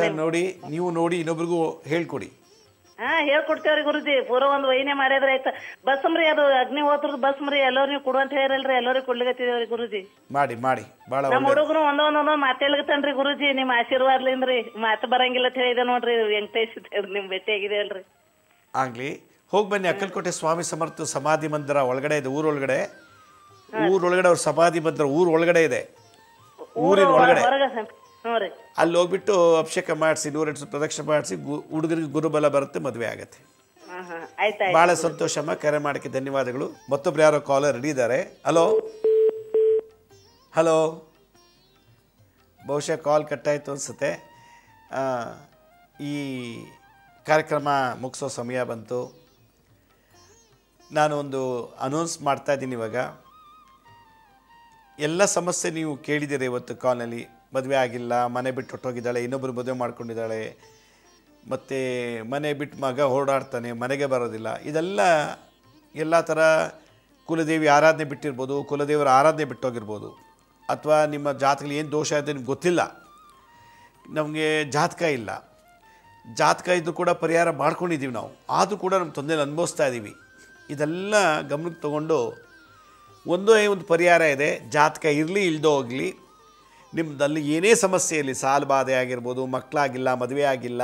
ನೀವು ನೋಡಿ ಇನ್ನೊಬ್ರಿಗೂ ಹೇಳ್ಕೊಡಿ. ಹೇಳ್ಕೊಡ್ತೇವ್ರಿ ಗುರುಜಿ. ಪೂರ ಒಂದು ವೈನೆ ಮಾಡಿದ್ರೆ ಆಯ್ತು. ಬಸ್ಮ್ರಿ ಅದು ಅಗ್ನಿಹೋತ್ರದ ಬಸ್ಮ್ರಿ ಎಲ್ಲರೂ ನೀವು ಕೊಡು ಅಂತ ಹೇಳಿರಲ್ರಿ, ಎಲ್ಲರೂ ಕೊಡ್ಲಿಕತ್ತಿದೇವ್ರಿ ಗುರುಜಿ. ಮಾಡಿ ಭಾಳ ನಮ್ಮ ಹುಡುಗರು ಒಂದೊಂದೊಂದೊಂದು ಮಾತೇಳ್ಗತ್ತನ್ರಿ ಗುರುಜಿ. ನಿಮ್ಮ ಆಶೀರ್ವಾದ್ಲಿಂದ್ರಿ ಮಾತು ಬರಂಗಿಲ್ಲ ಅಂತ ಹೇಳಿದೆ ನೋಡ್ರಿ. ವೆಂಕಟೇಶ್ ನಿಮ್ ಭೇಟಿ ಆಗಿದೆ ಅಲ್ರಿ. ಆಗ್ಲಿ, ಹೋಗಿ ಬನ್ನಿ. ಅಕ್ಕಲಕೋಟೆ ಸ್ವಾಮಿ ಸಮರ್ಥ ಸಮಾಧಿ ಮಂದಿರ ಒಳಗಡೆ ಇದೆ, ಊರೊಳಗಡೆ ಅವ್ರ ಸಮಾಧಿ ಮಂದಿರ ಒಳಗಡೆ ಇದೆ, ಊರಿನ ಒಳಗಡೆ. ಅಲ್ಲಿ ಹೋಗ್ಬಿಟ್ಟು ಅಭಿಷೇಕ ಮಾಡಿಸಿ 108 ಪ್ರದಕ್ಷಿಣೆ ಮಾಡಿಸಿ ಹುಡುಗರಿಗೆ ಗುರುಬಲ ಬರುತ್ತೆ, ಮದುವೆ ಆಗತ್ತೆ. ಬಹಳ ಸಂತೋಷಮ್ಮ. ಕರೆ ಮಾಡಕ್ಕೆ ಧನ್ಯವಾದಗಳು. ಮತ್ತೊಬ್ರು ಯಾರೋ ಕಾಲರ್ ರೆಡಿ ಇದ್ದಾರೆ. ಹಲೋ. ಬಹುಶಃ ಕಾಲ್ ಕಟ್ಟಾಯಿತು ಅನಿಸುತ್ತೆ. ಈ ಕಾರ್ಯಕ್ರಮ ಮುಗಿಸೋ ಸಮಯ ಬಂತು. ನಾನು ಒಂದು ಅನೌನ್ಸ್ ಮಾಡ್ತಾ ಇದ್ದೀನಿ ಇವಾಗ. ಎಲ್ಲ ಸಮಸ್ಯೆ ನೀವು ಕೇಳಿದ್ದೀರಿ ಇವತ್ತು ಕಾಲ್ನಲ್ಲಿ. ಮದುವೆ ಆಗಿಲ್ಲ, ಮನೆ ಬಿಟ್ಟು ಹೊಟ್ಟೋಗಿದ್ದಾಳೆ, ಇನ್ನೊಬ್ಬರು ಮದುವೆ ಮಾಡ್ಕೊಂಡಿದ್ದಾಳೆ, ಮತ್ತು ಮನೆ ಬಿಟ್ಟು ಮಗ ಓಡಾಡ್ತಾನೆ, ಮನೆಗೆ ಬರೋದಿಲ್ಲ. ಇದೆಲ್ಲ ಎಲ್ಲ ಥರ ಕುಲದೇವಿ ಆರಾಧನೆ ಬಿಟ್ಟಿರ್ಬೋದು, ಕುಲದೇವರ ಆರಾಧನೆ ಬಿಟ್ಟೋಗಿರ್ಬೋದು, ಅಥವಾ ನಿಮ್ಮ ಜಾತಕದಲ್ಲಿ ಏನು ದೋಷ ಇದೆ ನಿಮ್ಗೆ ಗೊತ್ತಿಲ್ಲ. ನಮಗೆ ಜಾತಕ ಇಲ್ಲ, ಜಾತಕ ಇದ್ದು ಕೂಡ ಪರಿಹಾರ ಮಾಡ್ಕೊಂಡಿದ್ದೀವಿ ನಾವು, ಆದರೂ ಕೂಡ ನಮ್ಮ ತೊಂದರೆ ಅನುಭವಿಸ್ತಾ ಇದ್ದೀವಿ. ಇದೆಲ್ಲ ಗಮನಕ್ಕೆ ತಗೊಂಡು ಒಂದು ಪರಿಹಾರ ಇದೆ. ಜಾತಕ ಇರಲಿ ಇಲ್ಲದೋ ಹೋಗಲಿ, ನಿಮ್ಮದಲ್ಲಿ ಏನೇ ಸಮಸ್ಯೆ ಇರಲಿ, ಸಾಲ ಬಾಧೆ ಆಗಿರ್ಬೋದು, ಮಕ್ಕಳಾಗಿಲ್ಲ, ಮದುವೆ ಆಗಿಲ್ಲ,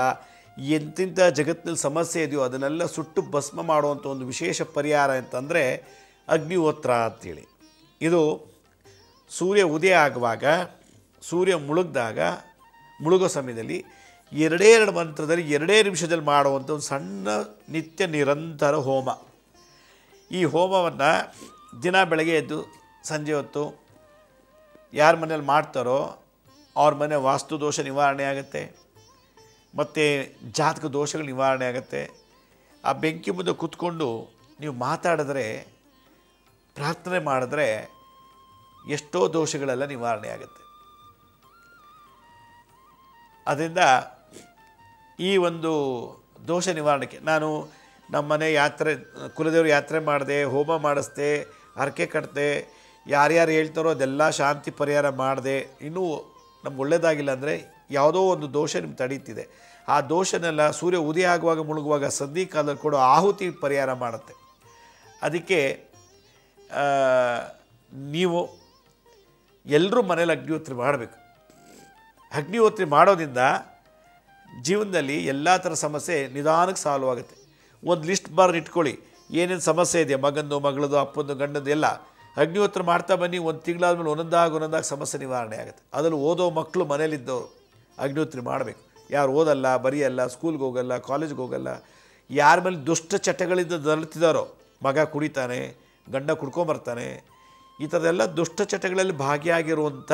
ಎಂತಿಂಥ ಜಗತ್ತಿನಲ್ಲಿ ಸಮಸ್ಯೆ ಇದೆಯೋ ಅದನ್ನೆಲ್ಲ ಸುಟ್ಟು ಭಸ್ಮ ಮಾಡುವಂಥ ಒಂದು ವಿಶೇಷ ಪರಿಹಾರ ಅಂತಂದರೆ ಅಗ್ನಿಹೋತ್ರ ಅಂತೇಳಿ. ಇದು ಸೂರ್ಯ ಉದಯ ಆಗುವಾಗ, ಸೂರ್ಯ ಮುಳುಗೋ ಸಮಯದಲ್ಲಿ 2 ಮಂತ್ರದಲ್ಲಿ 2 ನಿಮಿಷದಲ್ಲಿ ಮಾಡುವಂಥ ಒಂದು ಸಣ್ಣ ನಿತ್ಯ ನಿರಂತರ ಹೋಮ. ಈ ಹೋಮವನ್ನು ದಿನ ಬೆಳಗ್ಗೆ ಎದ್ದು ಸಂಜೆ ಹೊತ್ತು ಯಾರ ಮನೇಲಿ ಮಾಡ್ತಾರೋ ಅವ್ರ ಮನೆ ವಾಸ್ತು ದೋಷ ನಿವಾರಣೆ ಆಗುತ್ತೆ, ಮತ್ತು ಜಾತಕ ದೋಷಗಳು ನಿವಾರಣೆ ಆಗುತ್ತೆ. ಆ ಬೆಂಕಿ ಮುಂದೆ ಕೂತ್ಕೊಂಡು ನೀವು ಮಾತಾಡಿದ್ರೆ, ಪ್ರಾರ್ಥನೆ ಮಾಡಿದ್ರೆ ಎಷ್ಟೋ ದೋಷಗಳೆಲ್ಲ ನಿವಾರಣೆ ಆಗುತ್ತೆ. ಅದರಿಂದ ಈ ಒಂದು ದೋಷ ನಿವಾರಣೆಗೆ ನಾನು ನಮ್ಮ ಮನೆ ಯಾತ್ರೆ, ಕುಲದೇವ್ರ ಯಾತ್ರೆ ಮಾಡಿದೆ, ಹೋಮ ಮಾಡಿಸ್ದೆ, ಹರಕೆ ಕಟ್ಟಿದೆ, ಯಾರ್ಯಾರು ಹೇಳ್ತಾರೋ ಅದೆಲ್ಲ ಶಾಂತಿ ಪರಿಹಾರ ಮಾಡಿದೆ. ಇನ್ನೂ ನಮ್ಗೆ ಒಳ್ಳೆಯದಾಗಿಲ್ಲ ಅಂದರೆ ಯಾವುದೋ ಒಂದು ದೋಷ ನಿಮ್ಗೆ ತಡೀತಿದೆ. ಆ ದೋಷನೆಲ್ಲ ಸೂರ್ಯ ಉದಯ ಆಗುವಾಗ ಮುಳುಗುವಾಗ ಸಂಧಿ ಕಾಲದಲ್ಲಿ ಕೊಡೋ ಆಹುತಿ ಪರಿಹಾರ ಮಾಡುತ್ತೆ. ಅದಕ್ಕೆ ನೀವು ಎಲ್ಲರೂ ಮನೇಲಿ ಅಗ್ನಿಹೋತ್ರಿ ಮಾಡಬೇಕು. ಅಗ್ನಿಹೋತ್ರಿ ಮಾಡೋದ್ರಿಂದ ಜೀವನದಲ್ಲಿ ಎಲ್ಲ ಥರ ಸಮಸ್ಯೆ ನಿಧಾನಕ್ಕೆ ಸಾಲ್ವ್ ಆಗುತ್ತೆ. ಒಂದು ಲಿಸ್ಟ್ ಬರೆದು ಇಟ್ಕೊಳ್ಳಿ, ಏನೇನು ಸಮಸ್ಯೆ ಇದೆ, ಮಗಂದು, ಮಗಳದು, ಅಪ್ಪಂದು, ಗಂಡದು ಎಲ್ಲ. ಅಗ್ನಿಹೋತ್ರ ಮಾಡ್ತಾ ಬನ್ನಿ. 1 ತಿಂಗಳಾದ್ಮೇಲೆ ಒಂದೊಂದಾಗಿ ಸಮಸ್ಯೆ ನಿವಾರಣೆ ಆಗುತ್ತೆ. ಅದರಲ್ಲಿ ಓದೋ ಮಕ್ಕಳು ಮನೇಲಿದ್ದವರು ಅಗ್ನಿಹೋತ್ರಿ ಮಾಡಬೇಕು. ಯಾರು ಓದಲ್ಲ, ಬರೆಯಲ್ಲ, ಸ್ಕೂಲ್ಗೆ ಹೋಗಲ್ಲ, ಕಾಲೇಜ್ಗೆ ಹೋಗಲ್ಲ, ಯಾರ ಮೇಲೆ ದುಷ್ಟ ಚಟಗಳಿಂದ ದೊರೆತಿದ್ದಾರೋ, ಮಗ ಕುಡಿತಾನೆ, ಗಂಡ ಕುಡ್ಕೊಂಬರ್ತಾನೆ, ಈ ಥರದೆಲ್ಲ ದುಷ್ಟ ಚಟಗಳಲ್ಲಿ ಭಾಗಿಯಾಗಿರುವಂಥ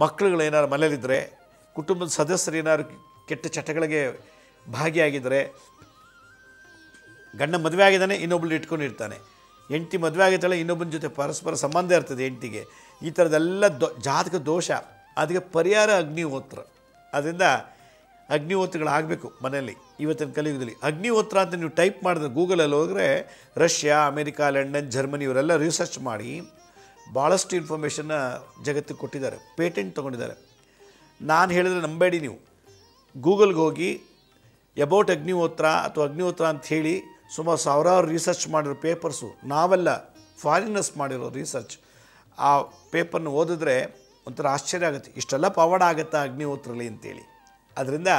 ಮಕ್ಕಳುಗಳೇನಾದ್ರು ಮನೇಲಿದ್ದರೆ, ಕುಟುಂಬದ ಸದಸ್ಯರು ಏನಾದ್ರು ಕೆಟ್ಟ ಚಟಗಳಿಗೆ ಭಾಗಿಯಾಗಿದ್ದರೆ, ಗಂಡ ಮದುವೆ ಆಗಿದ್ದಾನೆ, ಇನ್ನೊಬ್ಬಳು ಇಟ್ಕೊಂಡಿರ್ತಾನೆ, ಹೆಂಡತಿ ಮದುವೆ ಆಗಿದ್ದಾಳೆ, ಇನ್ನೊಬ್ಬನ ಜೊತೆ ಪರಸ್ಪರ ಸಂಬಂಧ ಇರ್ತದೆ ಹೆಂಡತಿಗೆ, ಈ ಥರದ್ದೆಲ್ಲ ಜಾತಕ ದೋಷ. ಅದಕ್ಕೆ ಪರಿಹಾರ ಅಗ್ನಿಹೋತ್ರ. ಅದರಿಂದ ಅಗ್ನಿಹೋತ್ರಗಳಾಗಬೇಕು ಮನೆಯಲ್ಲಿ. ಇವತ್ತಿನ ಕಲಿಯುಗದಲ್ಲಿ ಅಗ್ನಿಹೋತ್ರ ಅಂತ ನೀವು ಟೈಪ್ ಮಾಡಿದ್ರೆ ಗೂಗಲಲ್ಲಿ ಹೋದರೆ ರಷ್ಯಾ, ಅಮೇರಿಕಾ, ಲಂಡನ್, ಜರ್ಮನಿ ಇವರೆಲ್ಲ ರಿಸರ್ಚ್ ಮಾಡಿ ಭಾಳಷ್ಟು ಇನ್ಫಾರ್ಮೇಷನ್ನ ಜಗತ್ತಿಗೆ ಕೊಟ್ಟಿದ್ದಾರೆ, ಪೇಟೆಂಟ್ ತೊಗೊಂಡಿದ್ದಾರೆ. ನಾನು ಹೇಳಿದ್ರೆ ನಂಬೇಡಿ ನೀವು. ಗೂಗಲ್ಗೆ ಹೋಗಿ ಅಬೌಟ್ ಅಗ್ನಿಹೋತ್ರ ಅಥವಾ ಅಗ್ನಿಹೋತ್ರ ಅಂತ ಹೇಳಿ ಸುಮಾರು ಸಾವಿರಾರು ರಿಸರ್ಚ್ ಮಾಡಿರೋ ಪೇಪರ್ಸು, ನಾವೆಲ್ಲ ಫಾರಿನರ್ಸ್ ಮಾಡಿರೋ ರಿಸರ್ಚ್. ಆ ಪೇಪರ್ನ ಓದಿದ್ರೆ ಒಂಥರ ಆಶ್ಚರ್ಯ ಆಗುತ್ತೆ, ಇಷ್ಟೆಲ್ಲ ಪವಾಡ ಆಗುತ್ತಾ ಅಗ್ನಿಹೋತ್ರದಲ್ಲಿ ಅಂತೇಳಿ. ಅದರಿಂದ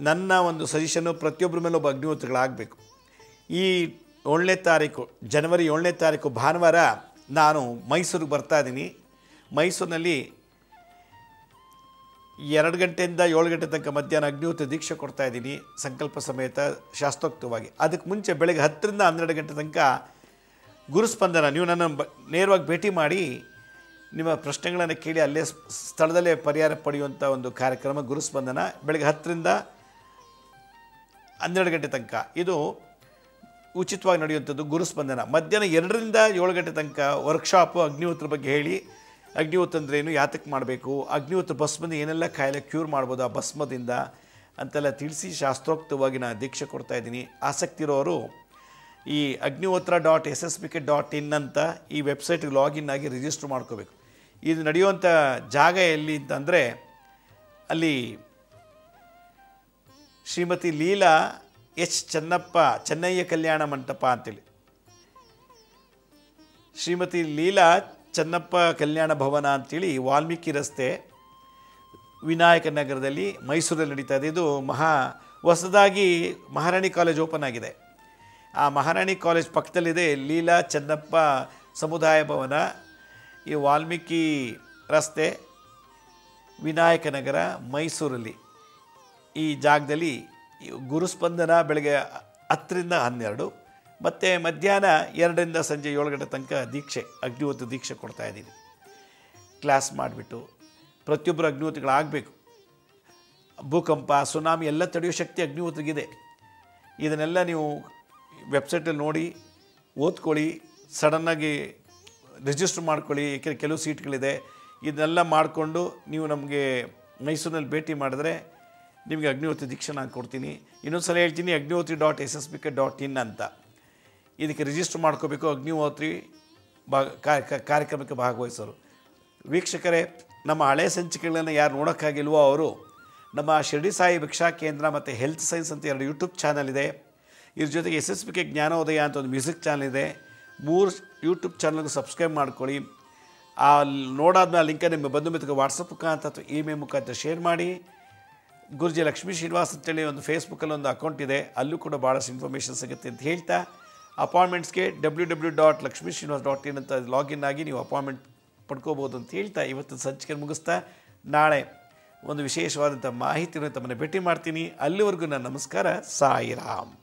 ನನ್ನ ಒಂದು ಸಜೆಷನ್ನು ಪ್ರತಿಯೊಬ್ಬರ ಮೇಲೆ ಒಬ್ಬ ಅಗ್ನಿಹೋತ್ರಗಳಾಗಬೇಕು. ಈ 7ನೇ ತಾರೀಕು ಜನವರಿ 7ನೇ ತಾರೀಕು ಭಾನುವಾರ ನಾನು ಮೈಸೂರಿಗೆ ಬರ್ತಾಯಿದ್ದೀನಿ. ಮೈಸೂರಿನಲ್ಲಿ 2 ಗಂಟೆಯಿಂದ 7 ಗಂಟೆ ತನಕ ಮಧ್ಯಾಹ್ನ ಅಗ್ನಿಹೋತ್ರ ದೀಕ್ಷೆ ಕೊಡ್ತಾಯಿದ್ದೀನಿ, ಸಂಕಲ್ಪ ಸಮೇತ ಶಾಸ್ತ್ರೋಕ್ತವಾಗಿ. ಅದಕ್ಕೆ ಮುಂಚೆ ಬೆಳಗ್ಗೆ 10ರಿಂದ 12 ಗಂಟೆ ತನಕ ಗುರುಸ್ಪಂದನ. ನೀವು ನನ್ನ ನೇರವಾಗಿ ಭೇಟಿ ಮಾಡಿ ನಿಮ್ಮ ಪ್ರಶ್ನೆಗಳನ್ನು ಕೇಳಿ ಅಲ್ಲೇ ಸ್ಥಳದಲ್ಲೇ ಪರಿಹಾರ ಪಡೆಯುವಂಥ ಒಂದು ಕಾರ್ಯಕ್ರಮ ಗುರುಸ್ಪಂದನ. ಬೆಳಗ್ಗೆ 10ರಿಂದ 12 ಗಂಟೆ ತನಕ ಇದು ಉಚಿತವಾಗಿ ನಡೆಯುವಂಥದ್ದು ಗುರುಸ್ಪಂದನ. ಮಧ್ಯಾಹ್ನ 2ರಿಂದ 7 ಗಂಟೆ ತನಕ ವರ್ಕ್ಶಾಪು ಅಗ್ನಿಹೋತ್ರ ಬಗ್ಗೆ ಹೇಳಿ, ಅಗ್ನಿಹೋತ್ರ ಅಂದ್ರೇನು, ಯಾತಕ್ಕೆ ಮಾಡಬೇಕು, ಅಗ್ನಿಹೋತ್ರ ಭಸ್ಮದಿಂದ ಏನೆಲ್ಲ ಕಾಯಿಲೆ ಕ್ಯೂರ್ ಮಾಡ್ಬೋದು ಆ ಭಸ್ಮದಿಂದ ಅಂತೆಲ್ಲ ತಿಳಿಸಿ ಶಾಸ್ತ್ರೋಕ್ತವಾಗಿ ನಾನು ದೀಕ್ಷೆ ಕೊಡ್ತಾಯಿದ್ದೀನಿ. ಆಸಕ್ತಿ ಇರೋರು ಈ agnihotra.ssbk.in ಅಂತ ಈ ವೆಬ್ಸೈಟಿಗೆ ಲಾಗಿನ್ ಆಗಿ ರಿಜಿಸ್ಟರ್ ಮಾಡ್ಕೋಬೇಕು. ಇದು ನಡೆಯುವಂಥ ಜಾಗ ಎಲ್ಲಿ ಅಂತಂದರೆ ಅಲ್ಲಿ ಶ್ರೀಮತಿ ಲೀಲಾ ಎಚ್ ಚೆನ್ನಯ್ಯ ಕಲ್ಯಾಣ ಮಂಟಪ ಅಂತೇಳಿ, ಶ್ರೀಮತಿ ಲೀಲಾ ಚೆನ್ನಪ್ಪ ಕಲ್ಯಾಣ ಭವನ ಅಂಥೇಳಿ ವಾಲ್ಮೀಕಿ ರಸ್ತೆ ವಿನಾಯಕ ನಗರದಲ್ಲಿ ಮೈಸೂರಲ್ಲಿ ನಡೀತಾ ಇದೆ. ಇದು ಹೊಸದಾಗಿ ಮಹಾರಾಣಿ ಕಾಲೇಜ್ ಓಪನ್ ಆಗಿದೆ. ಆ ಮಹಾರಾಣಿ ಕಾಲೇಜ್ ಪಕ್ಕದಲ್ಲಿದೆ ಲೀಲಾ ಚೆನ್ನಪ್ಪ ಸಮುದಾಯ ಭವನ. ಈ ವಾಲ್ಮೀಕಿ ರಸ್ತೆ ವಿನಾಯಕ ನಗರ ಮೈಸೂರಲ್ಲಿ ಈ ಜಾಗದಲ್ಲಿ ಗುರುಸ್ಪಂದನ ಬೆಳಗ್ಗೆ 10ರಿಂದ 12 ಮತ್ತು ಮಧ್ಯಾಹ್ನ 2ರಿಂದ ಸಂಜೆ 7 ಗಂಟೆ ತನಕ ದೀಕ್ಷೆ ಅಗ್ನಿಹೋತ್ರ ದೀಕ್ಷೆ ಕೊಡ್ತಾಯಿದ್ದೀನಿ. ಕ್ಲಾಸ್ ಮಾಡಿಬಿಟ್ಟು ಪ್ರತಿಯೊಬ್ಬರು ಅಗ್ನಿಹೋತ್ರಗಳಾಗಬೇಕು. ಭೂಕಂಪ ಸುನಾಮಿ ಎಲ್ಲ ತಡೆಯೋ ಶಕ್ತಿ ಅಗ್ನಿಹೋತ್ರಗಿದೆ. ಇದನ್ನೆಲ್ಲ ನೀವು ವೆಬ್ಸೈಟಲ್ಲಿ ನೋಡಿ ಓದ್ಕೊಳ್ಳಿ, ಸಡನ್ನಾಗಿ ರಿಜಿಸ್ಟರ್ ಮಾಡ್ಕೊಳ್ಳಿ, ಏಕೆಂದರೆ ಕೆಲವು ಸೀಟ್ಗಳಿದೆ. ಇದನ್ನೆಲ್ಲ ಮಾಡಿಕೊಂಡು ನೀವು ನಮಗೆ ಮೈಸೂರಿನಲ್ಲಿ ಭೇಟಿ ಮಾಡಿದ್ರೆ ನಿಮಗೆ ಅಗ್ನಿಹೋತ್ರ ದೀಕ್ಷೆ ನಾನು ಕೊಡ್ತೀನಿ. ಇನ್ನೊಂದು ಸಲ ಹೇಳ್ತೀನಿ, agnihotra.ssbk.in ಅಂತ ಇದಕ್ಕೆ ರಿಜಿಸ್ಟರ್ ಮಾಡ್ಕೋಬೇಕು. ಅಗ್ನಿಹೋತ್ರಿ ಕಾರ್ಯಕ್ರಮಕ್ಕೆ ಭಾಗವಹಿಸೋರು. ವೀಕ್ಷಕರೇ, ನಮ್ಮ ಹಳೆಯ ಸಂಚಿಕೆಗಳನ್ನು ಯಾರು ನೋಡೋಕ್ಕಾಗಿಲ್ವೋ ಅವರು ನಮ್ಮ ಶಿರ್ಡಿ ಸಾಯಿ ಭಿಕ್ಷಾ ಕೇಂದ್ರ ಮತ್ತು ಹೆಲ್ತ್ ಸೈನ್ಸ್ ಅಂತ 2 ಯೂಟ್ಯೂಬ್ ಚಾನಲ್ ಇದೆ. ಇದ್ರ ಜೊತೆಗೆ SSBK ಜ್ಞಾನೋದಯ ಅಂತ ಒಂದು ಮ್ಯೂಸಿಕ್ ಚಾನಲ್ ಇದೆ. 3 ಯೂಟ್ಯೂಬ್ ಚಾನಲ್ಗೂ ಸಬ್ಸ್ಕ್ರೈಬ್ ಮಾಡ್ಕೊಳ್ಳಿ. ಆ ನೋಡಾದ್ಮೇಲೆ ಲಿಂಕನ್ನು ನಿಮ್ಮ ಬಂಧು ಮಿತ್ರಕ್ಕೆ ವಾಟ್ಸಪ್ ಮುಖಾಂತರ ಅಥವಾ ಇಮೇಲ್ ಮುಖಾಂತರ ಶೇರ್ ಮಾಡಿ. ಗುರುಜಿ ಲಕ್ಷ್ಮೀ ಶ್ರೀನಿವಾಸ್ ಅಂತೇಳಿ ಒಂದು ಫೇಸ್ಬುಕ್ಕಲ್ಲಿ ಒಂದು ಅಕೌಂಟ್ ಇದೆ, ಅಲ್ಲೂ ಕೂಡ ಭಾಳಷ್ಟು ಇನ್ಫಾರ್ಮೇಷನ್ ಸಿಗುತ್ತೆ ಅಂತ ಹೇಳ್ತಾ, ಅಪಾಯಿಂಟ್ಮೆಂಟ್ಸ್ಗೆ www.lakshmisrinivas.in ಅಂತ ಲಾಗಿನ್ ಆಗಿ ನೀವು ಅಪಾಯಿಂಟ್ಮೆಂಟ್ ಪಡ್ಕೋಬೋದು ಅಂತ ಹೇಳ್ತಾ ಇವತ್ತಿನ ಸಂಚಿಕೆ ಮುಗಿಸ್ತಾ ನಾಳೆ ಒಂದು ವಿಶೇಷವಾದಂಥ ಮಾಹಿತಿಯನ್ನು ತಮ್ಮನ್ನು ಭೇಟಿ ಮಾಡ್ತೀನಿ. ಅಲ್ಲಿವರೆಗೂ ನನ್ನ ನಮಸ್ಕಾರ. ಸಾಯಿರಾಮ್.